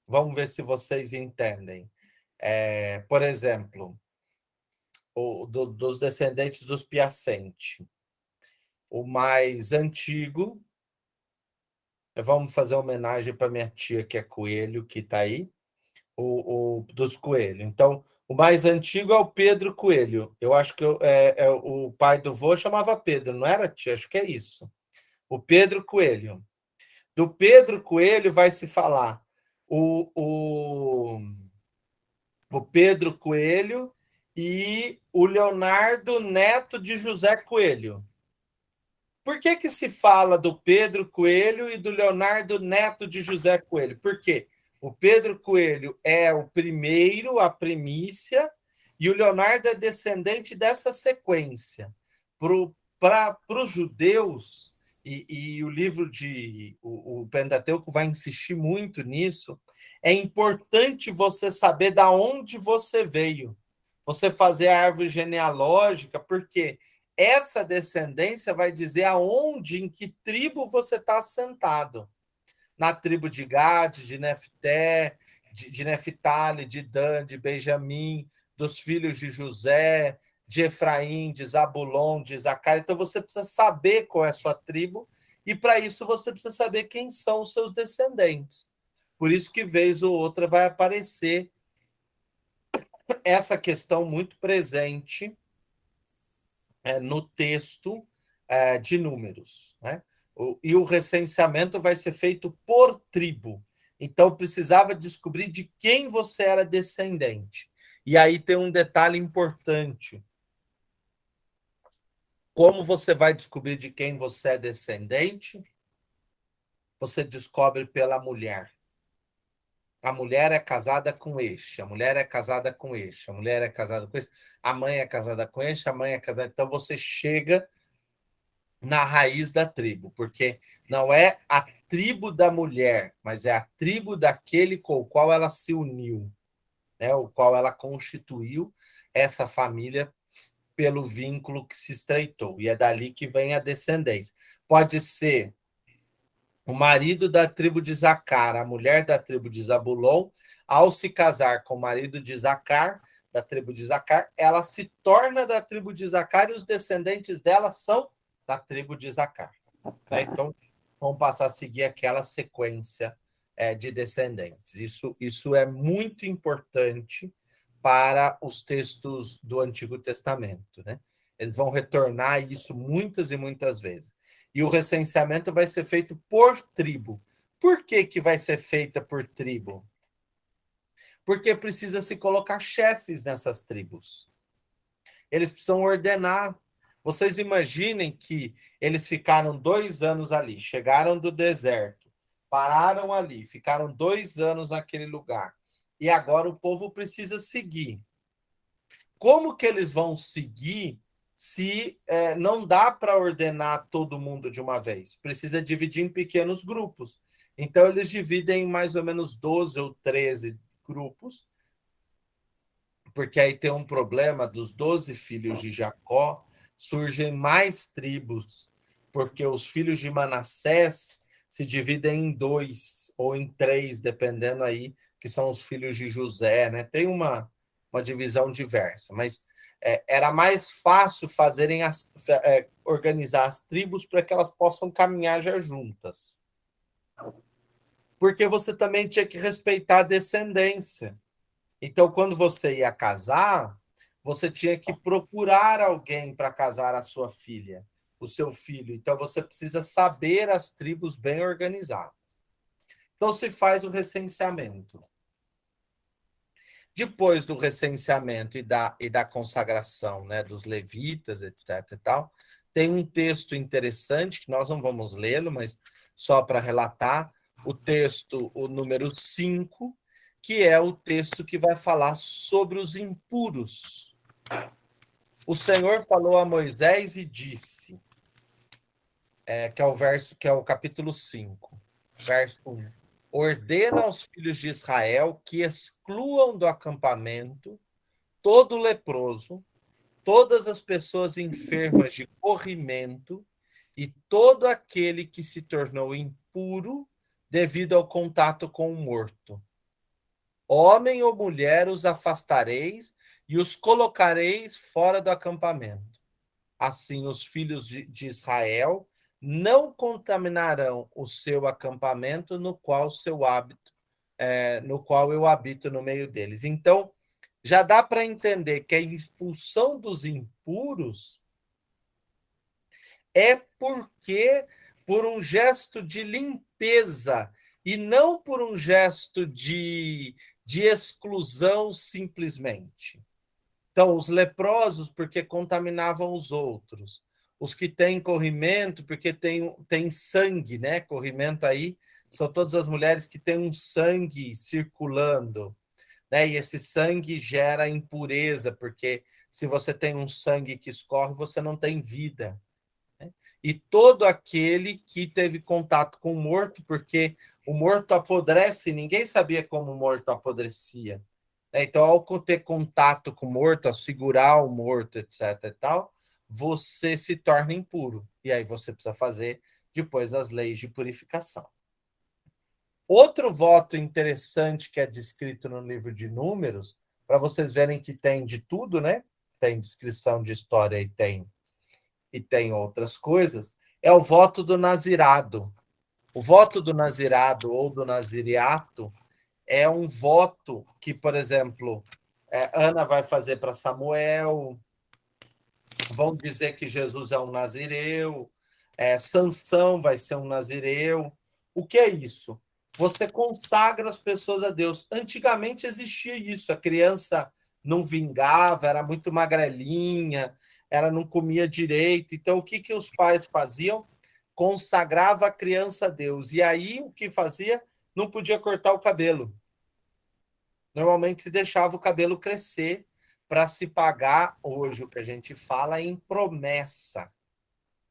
Vamos ver se vocês entendem. Por exemplo, dos descendentes dos Piacente. O mais antigo, vamos fazer homenagem para minha tia, que é Coelho, que está aí, dos Coelho. Então, o mais antigo é o Pedro Coelho. Eu acho que o pai do vô chamava Pedro, não era, tia? Acho que é isso. O Pedro Coelho. Do Pedro Coelho vai se falar o, o, o Pedro Coelho e o Leonardo Neto de José Coelho. Por que se fala do Pedro Coelho e do Leonardo Neto de José Coelho? Porque o Pedro Coelho é o primeiro, a primícia, e o Leonardo é descendente dessa sequência. Para os judeus, e o livro o Pentateuco vai insistir muito nisso, é importante você saber da onde você veio. Você fazer a árvore genealógica, porque essa descendência vai dizer aonde, em que tribo você está assentado. Na tribo de Gad, de Nefté, de Neftali, de Dan, de Benjamim, dos filhos de José, de Efraim, de Zabulon, de Isacar. Então você precisa saber qual é a sua tribo, e para isso você precisa saber quem são os seus descendentes. Por isso que vez ou outra vai aparecer essa questão muito presente no texto de Números, né? E o recenseamento vai ser feito por tribo. Então precisava descobrir de quem você era descendente. E aí tem um detalhe importante. Como você vai descobrir de quem você é descendente? Você descobre pela mulher. A mulher é casada com este, a mulher é casada com este, a mulher é casada com este, a mãe é casada com este, a mãe é casada. Então você chega na raiz da tribo, porque não é a tribo da mulher, mas é a tribo daquele com o qual ela se uniu, né? O qual ela constituiu essa família pelo vínculo que se estreitou. E é dali que vem a descendência. Pode ser o marido da tribo de Zacar, a mulher da tribo de Zabulon, ao se casar com o marido de Zacar, da tribo de Zacar, ela se torna da tribo de Zacar e os descendentes dela são da tribo de Zacar. Né? Então, vamos passar a seguir aquela sequência de descendentes. Isso é muito importante para os textos do Antigo Testamento. Né? Eles vão retornar isso muitas e muitas vezes. E o recenseamento vai ser feito por tribo. Por que, que vai ser feita por tribo? Porque precisa se colocar chefes nessas tribos. Eles precisam ordenar. Vocês imaginem que eles ficaram 2 anos ali, chegaram do deserto, pararam ali, ficaram 2 anos naquele lugar. E agora o povo precisa seguir. Como que eles vão seguir se não dá para ordenar todo mundo de uma vez? Precisa dividir em pequenos grupos. Então, eles dividem em mais ou menos 12 ou 13 grupos, porque aí tem um problema dos 12 filhos de Jacó, surgem mais tribos, porque os filhos de Manassés se dividem em 2 ou em 3, dependendo aí, que são os filhos de José, né? Tem uma divisão diversa, mas era mais fácil organizar as tribos para que elas possam caminhar já juntas. Porque você também tinha que respeitar a descendência. Então, quando você ia casar, você tinha que procurar alguém para casar a sua filha, o seu filho. Então, você precisa saber as tribos bem organizadas. Então, se faz o recenseamento. Depois do recenseamento e da consagração, né, dos levitas, etc. e tal, tem um texto interessante, que nós não vamos lê-lo, mas só para relatar, o texto, o número 5, que é o texto que vai falar sobre os impuros. O Senhor falou a Moisés e disse, que é o capítulo 5, verso 1. Ordena aos filhos de Israel que excluam do acampamento todo leproso, todas as pessoas enfermas de corrimento e todo aquele que se tornou impuro devido ao contato com o morto. Homem ou mulher os afastareis e os colocareis fora do acampamento. Assim, os filhos de Israel não contaminarão o seu acampamento no qual eu habito no meio deles. Então, já dá para entender que a expulsão dos impuros é por um gesto de limpeza e não por um gesto de exclusão simplesmente. Então, os leprosos, porque contaminavam os outros. Os que têm corrimento, porque tem sangue, né? Corrimento aí são todas as mulheres que têm um sangue circulando, né? E esse sangue gera impureza, porque se você tem um sangue que escorre, você não tem vida. Né? E todo aquele que teve contato com o morto, porque o morto apodrece, ninguém sabia como o morto apodrecia. Então, ao ter contato com o morto, ao segurar o morto, etc. e tal, você se torna impuro. E aí você precisa fazer depois as leis de purificação. Outro voto interessante que é descrito no livro de Números, para vocês verem que tem de tudo, né? tem descrição de história e tem outras coisas, é o voto do nazirado. O voto do nazirado ou do naziriato é um voto que, por exemplo, Ana vai fazer para Samuel, vão dizer que Jesus é um nazireu, Sansão vai ser um nazireu. O que é isso? Você consagra as pessoas a Deus. Antigamente existia isso, a criança não vingava, era muito magrelinha, ela não comia direito. Então, o que, que os pais faziam? Consagrava a criança a Deus. E aí, o que fazia? Não podia cortar o cabelo. Normalmente se deixava o cabelo crescer para se pagar, hoje o que a gente fala em promessa.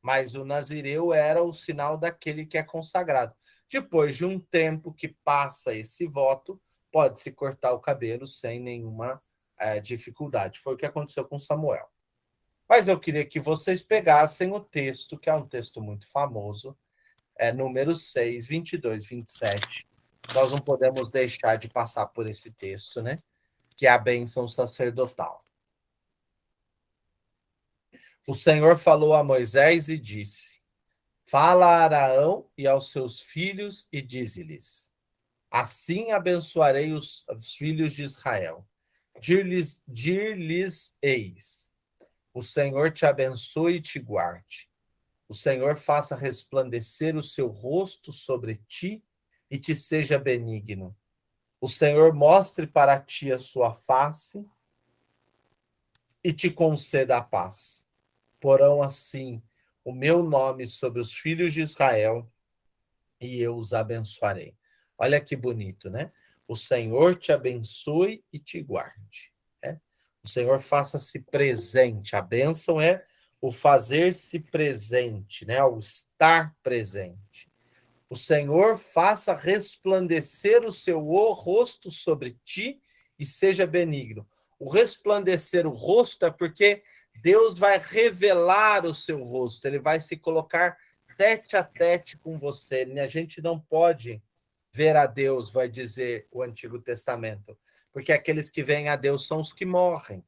Mas o nazireu era o sinal daquele que é consagrado. Depois de um tempo que passa esse voto, pode-se cortar o cabelo sem nenhuma dificuldade. Foi o que aconteceu com Samuel. Mas eu queria que vocês pegassem o texto, que é um texto muito famoso, número 6, 22, 27. Nós não podemos deixar de passar por esse texto, né? Que é a bênção sacerdotal. O Senhor falou a Moisés e disse: Fala a Araão e aos seus filhos e dize-lhes: Assim abençoarei os filhos de Israel. Dir-lhes-eis: O Senhor te abençoe e te guarde. O Senhor faça resplandecer o seu rosto sobre ti e te seja benigno. O Senhor mostre para ti a sua face e te conceda a paz. Porão assim o meu nome sobre os filhos de Israel e eu os abençoarei. Olha que bonito, né? O Senhor te abençoe e te guarde. Né? O Senhor faça-se presente. A bênção é o fazer-se presente, né? O estar presente. O Senhor faça resplandecer o seu rosto sobre ti e seja benigno. O resplandecer o rosto é porque Deus vai revelar o seu rosto, ele vai se colocar tete a tete com você. A gente não pode ver a Deus, vai dizer o Antigo Testamento, porque aqueles que veem a Deus são os que morrem.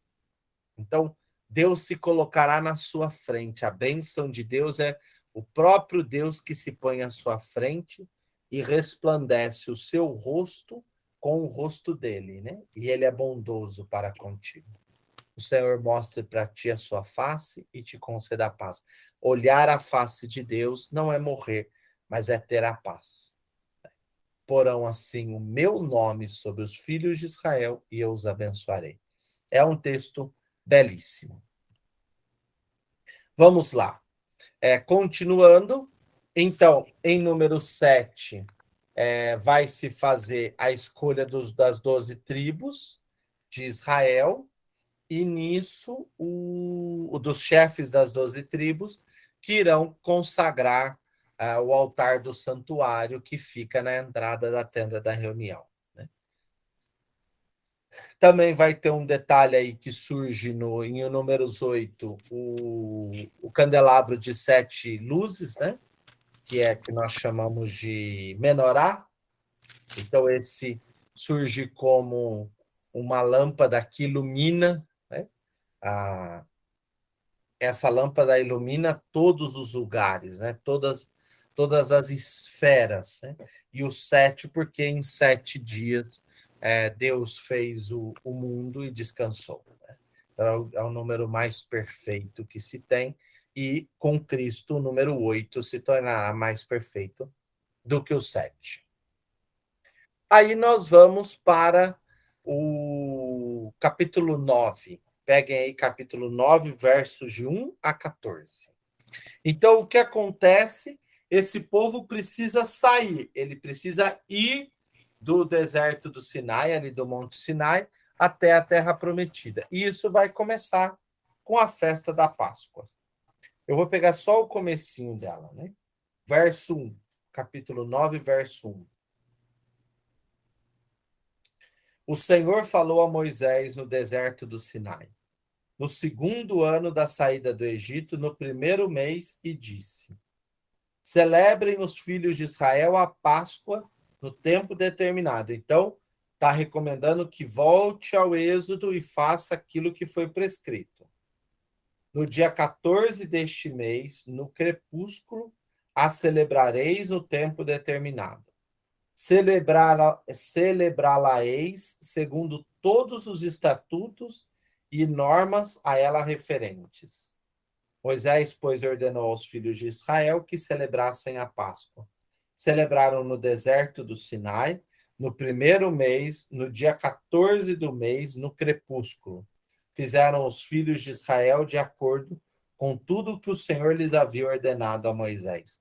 Então, Deus se colocará na sua frente. A bênção de Deus é o próprio Deus que se põe à sua frente e resplandece o seu rosto com o rosto dele, né? E ele é bondoso para contigo. O Senhor mostre para ti a sua face e te conceda a paz. Olhar a face de Deus não é morrer, mas é ter a paz. Porão assim o meu nome sobre os filhos de Israel e eu os abençoarei. É um texto belíssimo. Vamos lá. Continuando, então, em número 7, vai se fazer a escolha das 12 tribos de Israel, e nisso, dos chefes das 12 tribos, que irão consagrar o altar do santuário que fica na entrada da tenda da reunião. Né? Também vai ter um detalhe aí que surge em Números 8, o candelabro de 7 luzes, né? Que é que nós chamamos de menorá. Então, esse surge como uma lâmpada que ilumina, né? Essa lâmpada ilumina todos os lugares, né? Todas as esferas. Né? E o 7, porque em 7 dias Deus fez o mundo e descansou. Né? Então, é o número mais perfeito que se tem, e com Cristo o número 8 se tornará mais perfeito do que o 7. Aí nós vamos para o capítulo 9. Peguem aí capítulo 9, versos de 1 a 14. Então, o que acontece? Esse povo precisa sair, ele precisa ir do deserto do Sinai, ali do Monte Sinai, até a Terra Prometida. E isso vai começar com a festa da Páscoa. Eu vou pegar só o comecinho dela, né? Verso 1, capítulo 9, verso 1. O Senhor falou a Moisés no deserto do Sinai, no segundo ano da saída do Egito, no primeiro mês, e disse: Celebrem os filhos de Israel a Páscoa no tempo determinado. Então, está recomendando que volte ao Êxodo e faça aquilo que foi prescrito. No dia 14 deste mês, no crepúsculo, a celebrareis no tempo determinado. Celebrá-la-eis segundo todos os estatutos e normas a ela referentes. Moisés, pois, ordenou aos filhos de Israel que celebrassem a Páscoa. Celebraram no deserto do Sinai, no primeiro mês, no dia 14 do mês, no crepúsculo. Fizeram os filhos de Israel de acordo com tudo que o Senhor lhes havia ordenado a Moisés.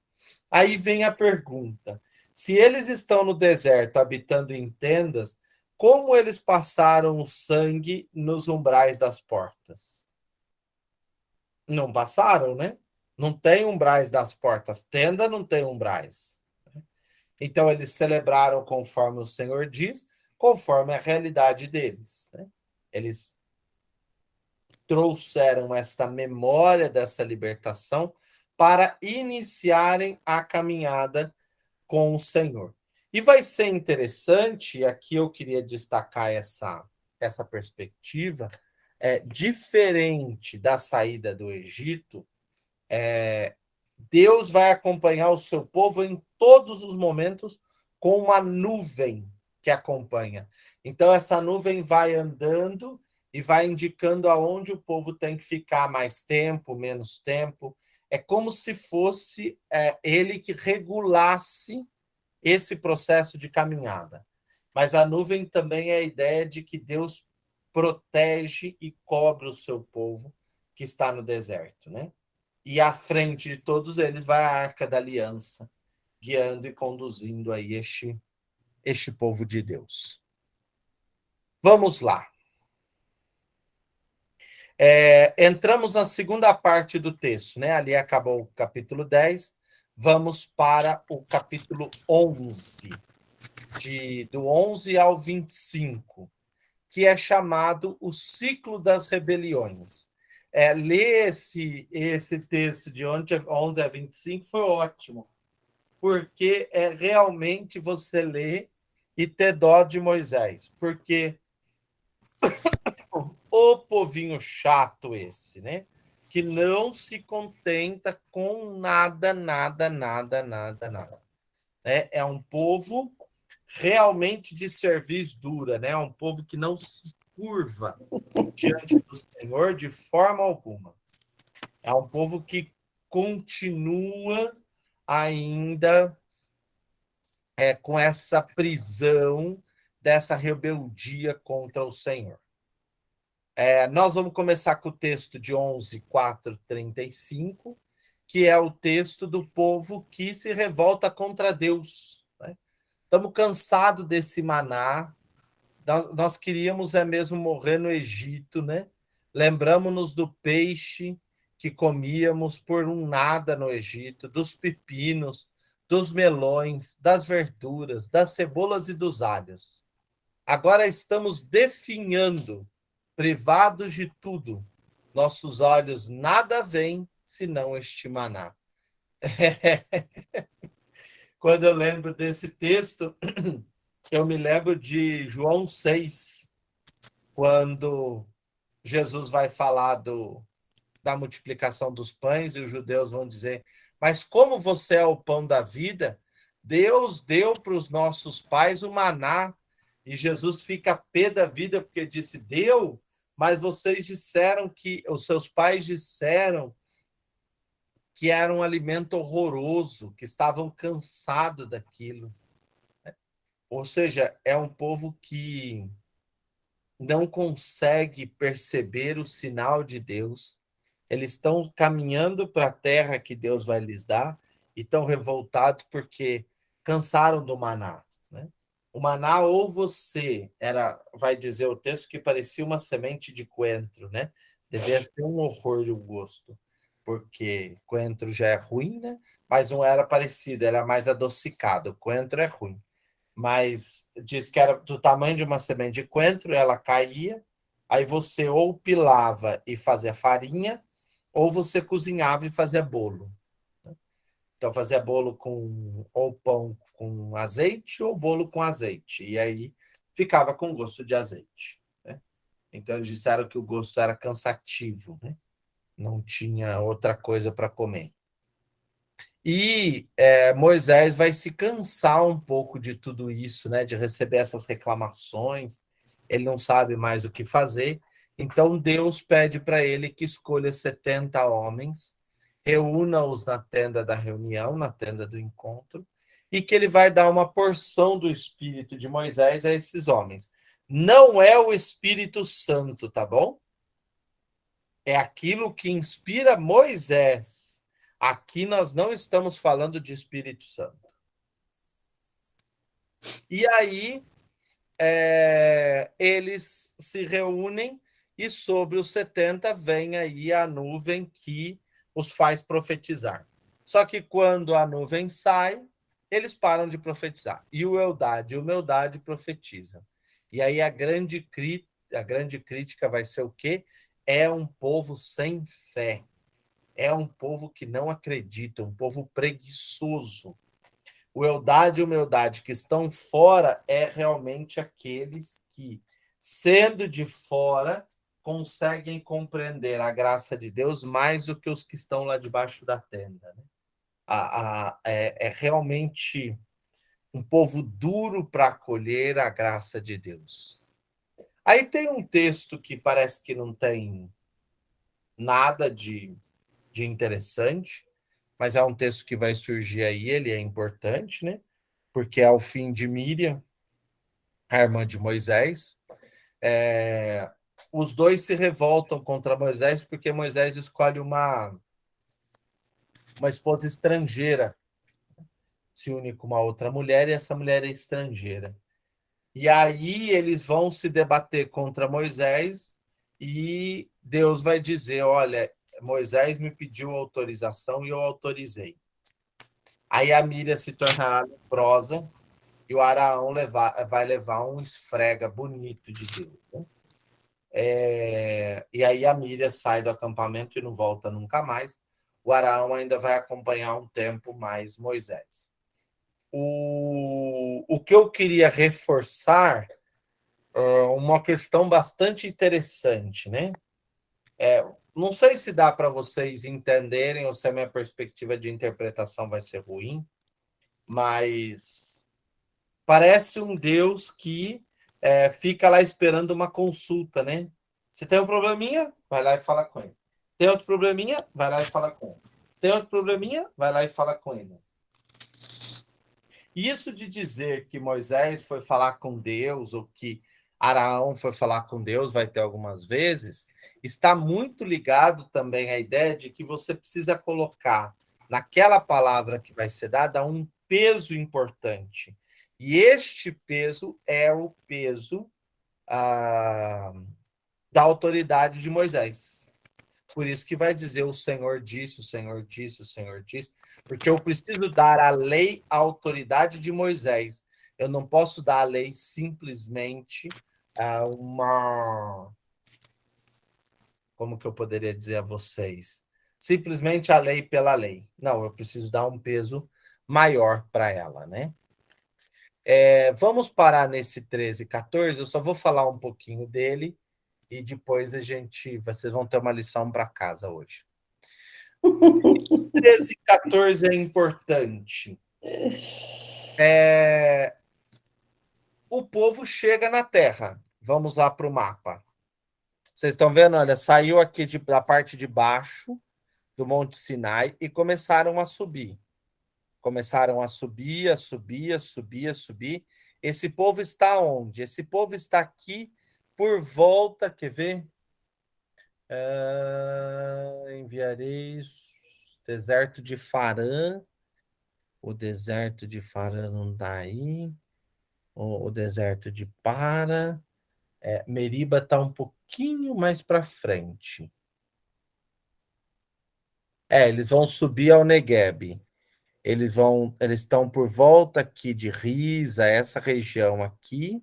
Aí vem a pergunta: se eles estão no deserto habitando em tendas, como eles passaram o sangue nos umbrais das portas? Não passaram, né? Não tem umbrais das portas. Tenda não tem umbrais. Então, eles celebraram conforme o Senhor diz, conforme a realidade deles, né? Eles trouxeram esta memória dessa libertação para iniciarem a caminhada com o Senhor. E vai ser interessante, e aqui eu queria destacar essa perspectiva, diferente da saída do Egito, Deus vai acompanhar o seu povo em todos os momentos com uma nuvem que acompanha. Então, essa nuvem vai andando e vai indicando aonde o povo tem que ficar mais tempo, menos tempo. É como se fosse ele que regulasse esse processo de caminhada. Mas a nuvem também é a ideia de que Deus protege e cobre o seu povo que está no deserto, né? E à frente de todos eles vai a Arca da Aliança, guiando e conduzindo aí este povo de Deus. Vamos lá. Entramos na segunda parte do texto, né? Ali acabou o capítulo 10. Vamos para o capítulo 11, do 11 ao 25, que é chamado o ciclo das rebeliões. Ler esse texto de 11 a 25 foi ótimo, porque é realmente você ler e ter dó de Moisés, porque o povinho chato esse, né? Que não se contenta com nada, nada, nada, nada, nada. É um povo realmente de cerviz dura, né? É um povo que não se curva diante do Senhor de forma alguma. É um povo que continua ainda com essa prisão dessa rebeldia contra o Senhor. Nós vamos começar com o texto de 11, 4, 35, que é o texto do povo que se revolta contra Deus. Né? Estamos cansados desse maná. Nós queríamos mesmo morrer no Egito, né? Lembramos-nos do peixe que comíamos por um nada no Egito, dos pepinos, dos melões, das verduras, das cebolas e dos alhos. Agora estamos definhando, privados de tudo. Nossos olhos nada veem senão este maná. Quando eu lembro desse texto, eu me lembro de João 6, quando Jesus vai falar da multiplicação dos pães e os judeus vão dizer: mas como você é o pão da vida, Deus deu para os nossos pais o maná. E Jesus fica pé da vida porque disse: deu, mas vocês disseram que, os seus pais disseram que era um alimento horroroso, que estavam cansados daquilo. Ou seja, é um povo que não consegue perceber o sinal de Deus. Eles estão caminhando para a terra que Deus vai lhes dar e estão revoltados porque cansaram do maná. Né? O maná, ou você vai dizer o texto que parecia uma semente de coentro, né? Devia ser um horror de gosto, porque coentro já é ruim, né? Mas não era parecido, era mais adocicado. O coentro é ruim, mas diz que era do tamanho de uma semente de coentro, ela caía, aí você ou pilava e fazia farinha, ou você cozinhava e fazia bolo. Então fazia bolo com ou pão com azeite ou bolo com azeite, e aí ficava com gosto de azeite. Né? Então eles disseram que o gosto era cansativo. Né? não tinha outra coisa para comer. E Moisés vai se cansar um pouco de tudo isso, né? De receber essas reclamações. Ele não sabe mais o que fazer. Então Deus pede para ele que escolha 70 homens, reúna-os na tenda da reunião, na tenda do encontro, e que ele vai dar uma porção do espírito de Moisés a esses homens. Não é o Espírito Santo, tá bom? É aquilo que inspira Moisés. Aqui nós não estamos falando de Espírito Santo. E aí eles se reúnem e sobre os 70 vem aí a nuvem que os faz profetizar. Só que quando a nuvem sai, eles param de profetizar. E o Eldade e o Meldade profetizam. E aí a grande crítica vai ser o quê? É um povo sem fé. É um povo que não acredita, um povo preguiçoso. O Eldade e o Meldade que estão fora é realmente aqueles que, sendo de fora, conseguem compreender a graça de Deus mais do que os que estão lá debaixo da tenda. Né? É realmente um povo duro para acolher a graça de Deus. Aí tem um texto que parece que não tem nada de interessante, mas é um texto que vai surgir aí, ele é importante, né? Porque é o fim de Miriam, a irmã de Moisés. É, os dois se revoltam contra Moisés porque Moisés escolhe uma esposa estrangeira, se une com uma outra mulher e essa mulher é estrangeira. E aí eles vão se debater contra Moisés e Deus vai dizer: olha, Moisés me pediu autorização e eu autorizei. Aí a Miriam se tornará leprosa e o Araão vai levar um esfrega bonito de Deus. Né? E aí a Miriam sai do acampamento e não volta nunca mais. O Araão ainda vai acompanhar um tempo mais Moisés. O que eu queria reforçar uma questão bastante interessante, né? Não sei se dá para vocês entenderem ou se a minha perspectiva de interpretação vai ser ruim, mas parece um Deus que fica lá esperando uma consulta, né? Se tem um probleminha, vai lá e fala com ele. Tem outro probleminha, vai lá e fala com ele. Tem outro probleminha, vai lá e fala com ele. Isso de dizer que Moisés foi falar com Deus, ou que Araão foi falar com Deus, vai ter algumas vezes, está muito ligado também à ideia de que você precisa colocar naquela palavra que vai ser dada um peso importante. E este peso é o peso da autoridade de Moisés. Por isso que vai dizer o Senhor disse, o Senhor disse, o Senhor disse, porque eu preciso dar a lei à autoridade de Moisés. Eu não posso dar a lei simplesmente a uma. Como que eu poderia dizer a vocês? Simplesmente a lei pela lei. Não, eu preciso dar um peso maior para ela, né? Vamos parar nesse 13, 14. Eu só vou falar um pouquinho dele e depois vocês vão ter uma lição para casa hoje. 13 e 14 é importante. O povo chega na terra. Vamos lá para o mapa. Vocês estão vendo? Olha, saiu aqui da parte de baixo do Monte Sinai e começaram a subir. Começaram a subir, a subir, a subir, a subir. Esse povo está onde? Esse povo está aqui por volta, quer ver? Enviarei deserto de Farã. O deserto de Farã não está aí. O deserto de Para. Meriba está um pouquinho mais para frente. Eles vão subir ao Negueb. Eles estão por volta aqui de Risa, essa região aqui,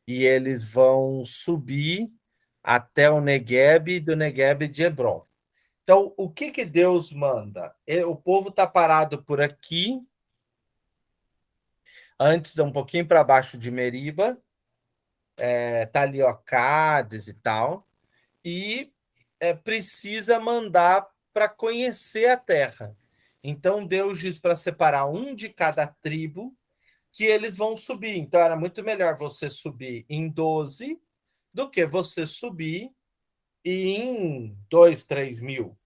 e eles vão subir até o Negueb e do Negueb de Hebron. Então, o que Deus manda? O povo está parado por aqui, antes um pouquinho para baixo de Meriba, tá ali ó, Cádiz e tal, e precisa mandar para conhecer a terra. Então Deus diz para separar um de cada tribo que eles vão subir. Então era muito melhor você subir em 12 do que você subir em 2, 3 mil.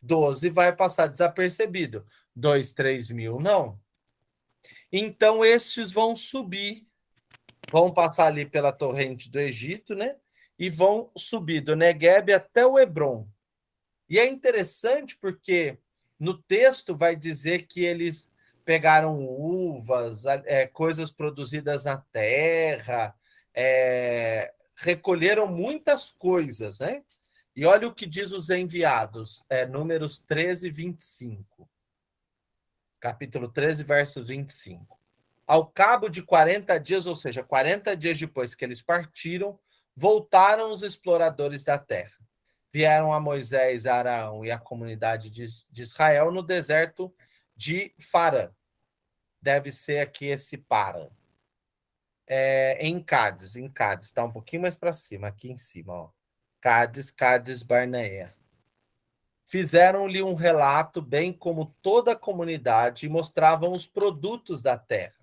12 vai passar desapercebido. 2, 3 mil não. Então estes vão subir, vão passar ali pela torrente do Egito, né? E vão subir do Negueb até o Hebron. E é interessante porque no texto vai dizer que eles pegaram uvas, coisas produzidas na terra, recolheram muitas coisas, né? E olha o que diz os enviados, Números 13, 25. Capítulo 13, versos 25. Ao cabo de 40 dias, ou seja, 40 dias depois que eles partiram, voltaram os exploradores da terra. Vieram a Moisés, a Araão e a comunidade de Israel no deserto de Farã. Deve ser aqui esse Paran. Em Cádiz, está um pouquinho mais para cima, aqui em cima, ó. Cádiz, Barneia. Fizeram-lhe um relato, bem como toda a comunidade, e mostravam os produtos da terra.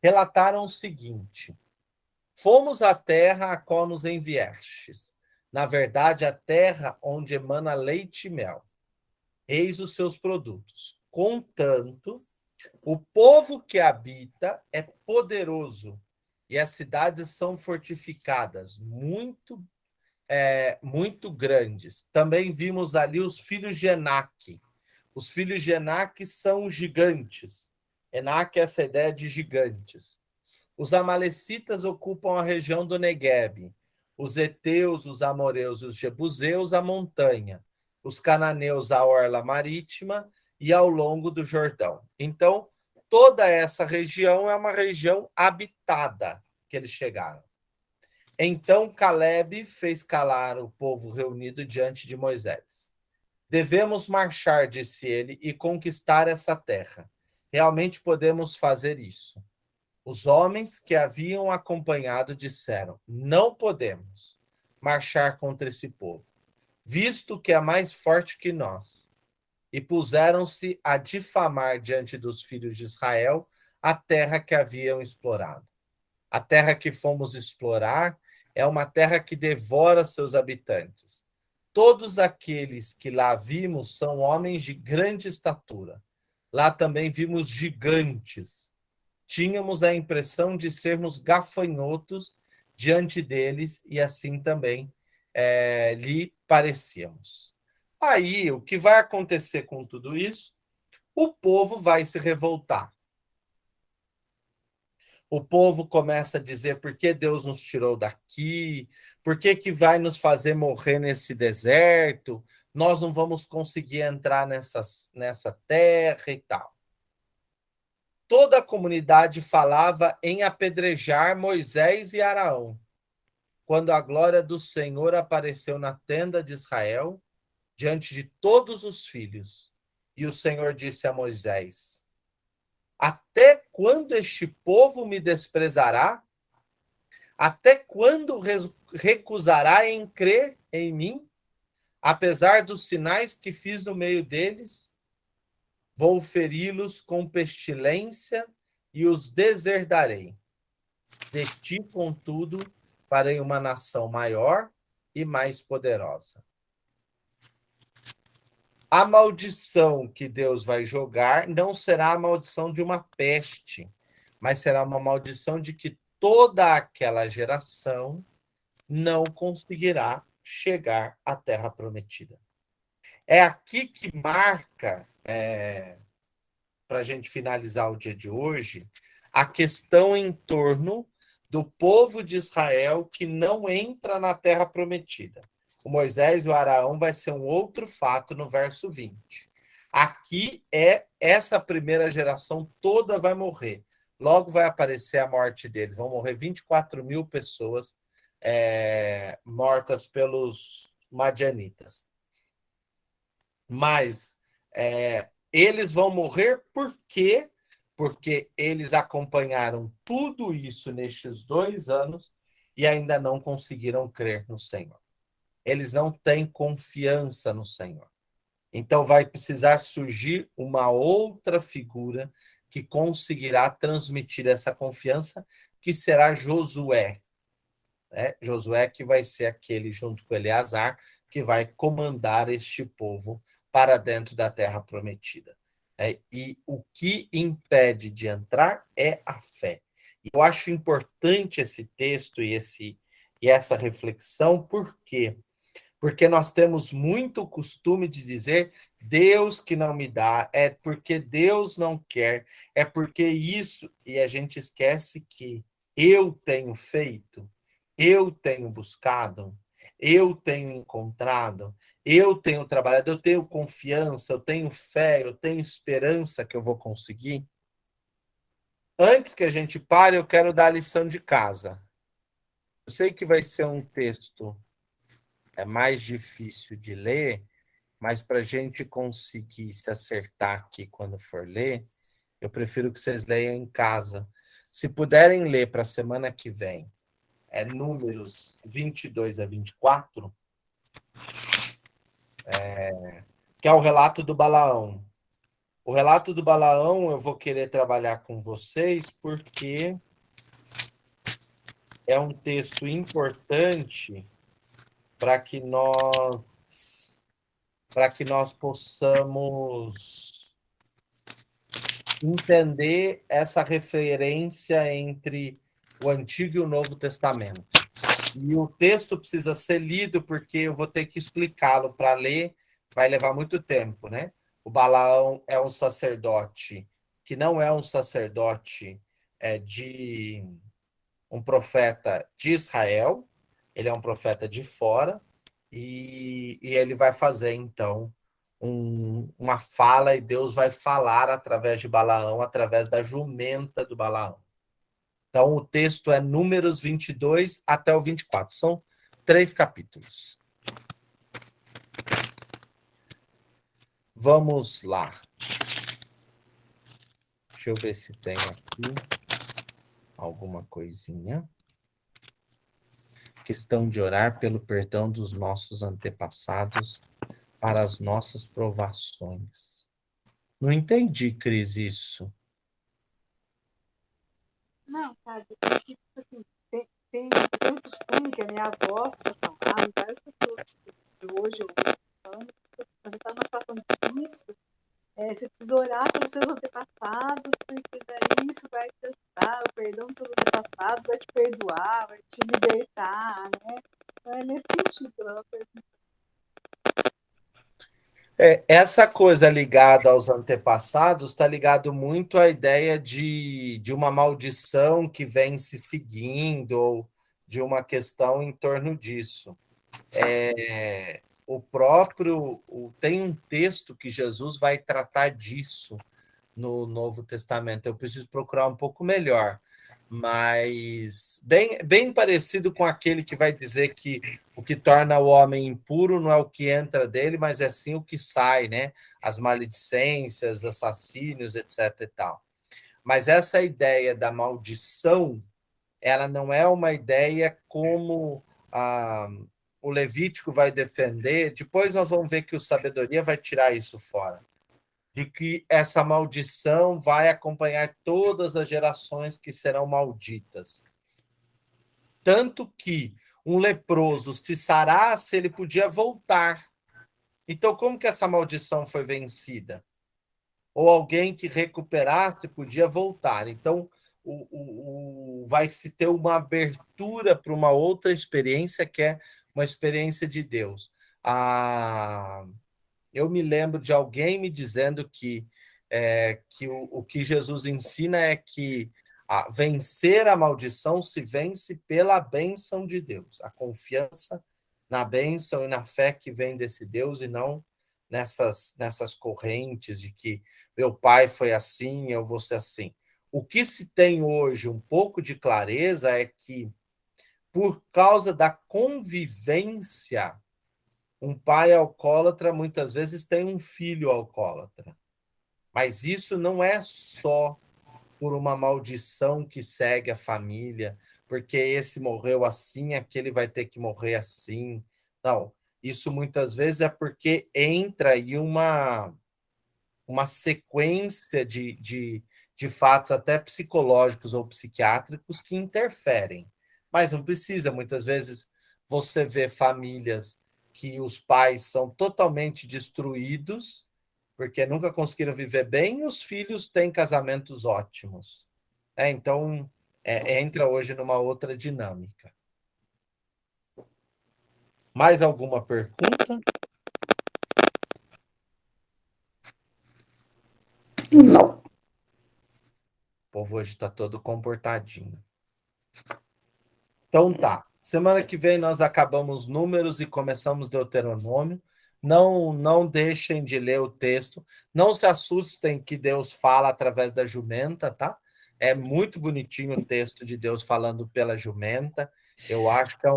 Relataram o seguinte: fomos à terra a qual nos enviastes. Na verdade, a terra onde emana leite e mel. Eis os seus produtos. Contanto, o povo que habita é poderoso e as cidades são fortificadas, muito grandes. Também vimos ali os filhos de Enaque. Os filhos de Enaque são gigantes. Enaque é essa ideia de gigantes. Os amalecitas ocupam a região do Negueb. Os heteus, os amoreus e os jebuseus a montanha. Os cananeus a orla marítima e ao longo do Jordão. Então, toda essa região é uma região habitada que eles chegaram. Então Caleb fez calar o povo reunido diante de Moisés. Devemos marchar, disse ele, e conquistar essa terra. Realmente podemos fazer isso. Os homens que haviam acompanhado disseram: não podemos marchar contra esse povo, visto que é mais forte que nós. E puseram-se a difamar diante dos filhos de Israel a terra que haviam explorado. A terra que fomos explorar é uma terra que devora seus habitantes. Todos aqueles que lá vimos são homens de grande estatura. Lá também vimos gigantes. Tínhamos a impressão de sermos gafanhotos diante deles e assim também lhe parecíamos. Aí, o que vai acontecer com tudo isso? O povo vai se revoltar. O povo começa a dizer por que Deus nos tirou daqui, por que vai nos fazer morrer nesse deserto, nós não vamos conseguir entrar nessa terra e tal. Toda a comunidade falava em apedrejar Moisés e Araão. Quando a glória do Senhor apareceu na tenda de Israel, diante de todos os filhos, e o Senhor disse a Moisés: até quando este povo me desprezará? Até quando recusará em crer em mim? Apesar dos sinais que fiz no meio deles, vou feri-los com pestilência e os deserdarei. De ti, contudo, farei uma nação maior e mais poderosa. A maldição que Deus vai jogar não será a maldição de uma peste, mas será uma maldição de que toda aquela geração não conseguirá chegar à Terra Prometida. É aqui que marca, para a gente finalizar o dia de hoje, a questão em torno do povo de Israel que não entra na Terra Prometida. O Moisés e o Araão vai ser um outro fato no verso 20. Aqui essa primeira geração toda vai morrer. Logo vai aparecer a morte deles. Vão morrer 24 mil pessoas mortas pelos madianitas. Mas eles vão morrer por quê? Porque eles acompanharam tudo isso nestes 2 anos e ainda não conseguiram crer no Senhor. eles não têm confiança no Senhor. Então vai precisar surgir uma outra figura que conseguirá transmitir essa confiança, que será Josué, né? Josué que vai ser aquele, junto com Eleazar, que vai comandar este povo para dentro da terra prometida. E o que impede de entrar é a fé. Eu acho importante esse texto e essa reflexão, por quê? Porque nós temos muito costume de dizer Deus que não me dá, é porque Deus não quer, é porque isso, e a gente esquece que eu tenho feito, eu tenho buscado, eu tenho encontrado, eu tenho trabalhado, eu tenho confiança, eu tenho fé, eu tenho esperança que eu vou conseguir. Antes que a gente pare, eu quero dar a lição de casa. Eu sei que vai ser um texto mais difícil de ler, mas para a gente conseguir se acertar aqui quando for ler, eu prefiro que vocês leiam em casa. Se puderem ler para a semana que vem, é Números 22 a 24, que é o relato do Balaão. O relato do Balaão eu vou querer trabalhar com vocês porque é um texto importante para que nós possamos entender essa referência entre o Antigo e o Novo Testamento. E o texto precisa ser lido porque eu vou ter que explicá-lo. Para ler vai levar muito tempo, né? O Balaão é um sacerdote que não é um sacerdote de um profeta de Israel, ele é um profeta de fora, e ele vai fazer, então, uma fala, e Deus vai falar através de Balaão, através da jumenta do Balaão. Então, o texto é Números 22 até o 24. São 3 capítulos. Vamos lá. Deixa eu ver se tem aqui alguma coisinha. Questão de orar pelo perdão dos nossos antepassados para as nossas provações. Não entendi, Cris, isso. Não, sabe, porque, tipo assim, tem um costume que a minha avó falava, várias pessoas que hoje eu estou falando, quando está numa situação difícil, você precisa orar pelos seus antepassados, porque daí isso vai te ajudar, o perdão dos seus antepassados vai te perdoar, vai te libertar, né? Então é nesse sentido, ela pergunta. Essa coisa ligada aos antepassados está ligado muito à ideia de uma maldição que vem se seguindo, ou de uma questão em torno disso. Tem um texto que Jesus vai tratar disso no Novo Testamento. Eu preciso procurar um pouco melhor, mas bem parecido com aquele que vai dizer que o que torna o homem impuro não é o que entra dele, mas é sim o que sai, né? As maledicências, assassínios, etc. e tal. Mas essa ideia da maldição, ela não é uma ideia como o Levítico vai defender. Depois nós vamos ver que o Sabedoria vai tirar isso fora, de que essa maldição vai acompanhar todas as gerações que serão malditas. Tanto que um leproso se sarasse, ele podia voltar. Então, como que essa maldição foi vencida? Ou alguém que recuperasse podia voltar. Então, vai se ter uma abertura para uma outra experiência, que é uma experiência de Deus. Eu me lembro de alguém me dizendo que o que Jesus ensina é que vencer a maldição se vence pela bênção de Deus, a confiança na bênção e na fé que vem desse Deus, e não nessas correntes de que meu pai foi assim, eu vou ser assim. O que se tem hoje um pouco de clareza é que, por causa da convivência, um pai alcoólatra muitas vezes tem um filho alcoólatra. Mas isso não é só por uma maldição que segue a família, porque esse morreu assim, aquele vai ter que morrer assim. Não, isso muitas vezes é porque entra aí uma sequência de fatos até psicológicos ou psiquiátricos que interferem. Mas não precisa, muitas vezes você vê famílias que os pais são totalmente destruídos, porque nunca conseguiram viver bem, e os filhos têm casamentos ótimos. Então, entra hoje numa outra dinâmica. Mais alguma pergunta? Não. O povo hoje está todo comportadinho. Então tá. Semana que vem nós acabamos Números e começamos Deuteronômio. Não deixem de ler o texto. Não se assustem que Deus fala através da jumenta, tá? É muito bonitinho o texto de Deus falando pela jumenta. Eu acho que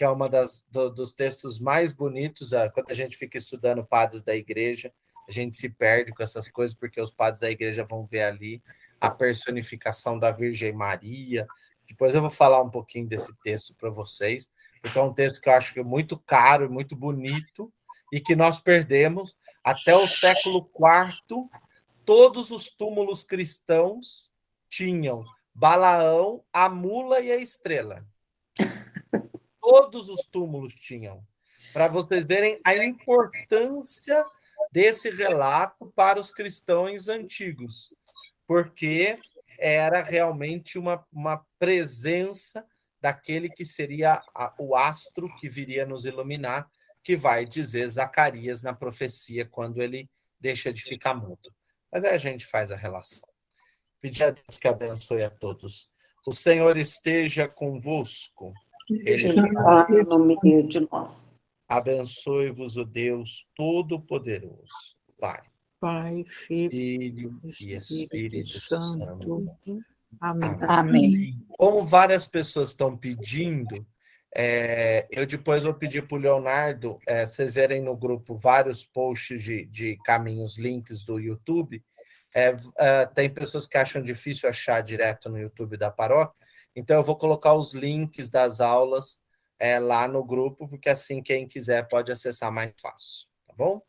é uma dos textos mais bonitos. Quando a gente fica estudando padres da igreja, a gente se perde com essas coisas, porque os padres da igreja vão ver ali a personificação da Virgem Maria. Depois eu vou falar um pouquinho desse texto para vocês, porque é um texto que eu acho que é muito caro, muito bonito, e que nós perdemos. Até o século IV, todos os túmulos cristãos tinham Balaão, a mula e a estrela. Todos os túmulos tinham. Para vocês verem a importância desse relato para os cristãos antigos, porque era realmente uma presença daquele que seria o astro que viria nos iluminar, que vai dizer Zacarias na profecia quando ele deixa de ficar mudo. Mas aí a gente faz a relação. Pedir a Deus que abençoe a todos. O Senhor esteja convosco. Ele Está no meio de nós. abençoe-vos o Deus Todo-Poderoso, Pai, Pai, Filho Filho e e Espírito Espírito Santo. Santo. Amém. Amém. Como várias pessoas estão pedindo, eu depois vou pedir para o Leonardo, vocês verem no grupo vários posts de caminhos, links do YouTube. Tem pessoas que acham difícil achar direto no YouTube da paróquia, então eu vou colocar os links das aulas lá no grupo, porque assim quem quiser pode acessar mais fácil, tá bom?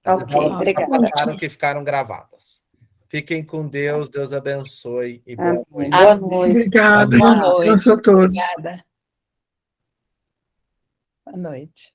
Ok, obrigada. Passaram que ficaram gravadas. Fiquem com Deus, Deus abençoe e boa noite. Boa noite. Obrigada. Boa Noite. noite. A todos. Obrigada. Boa noite.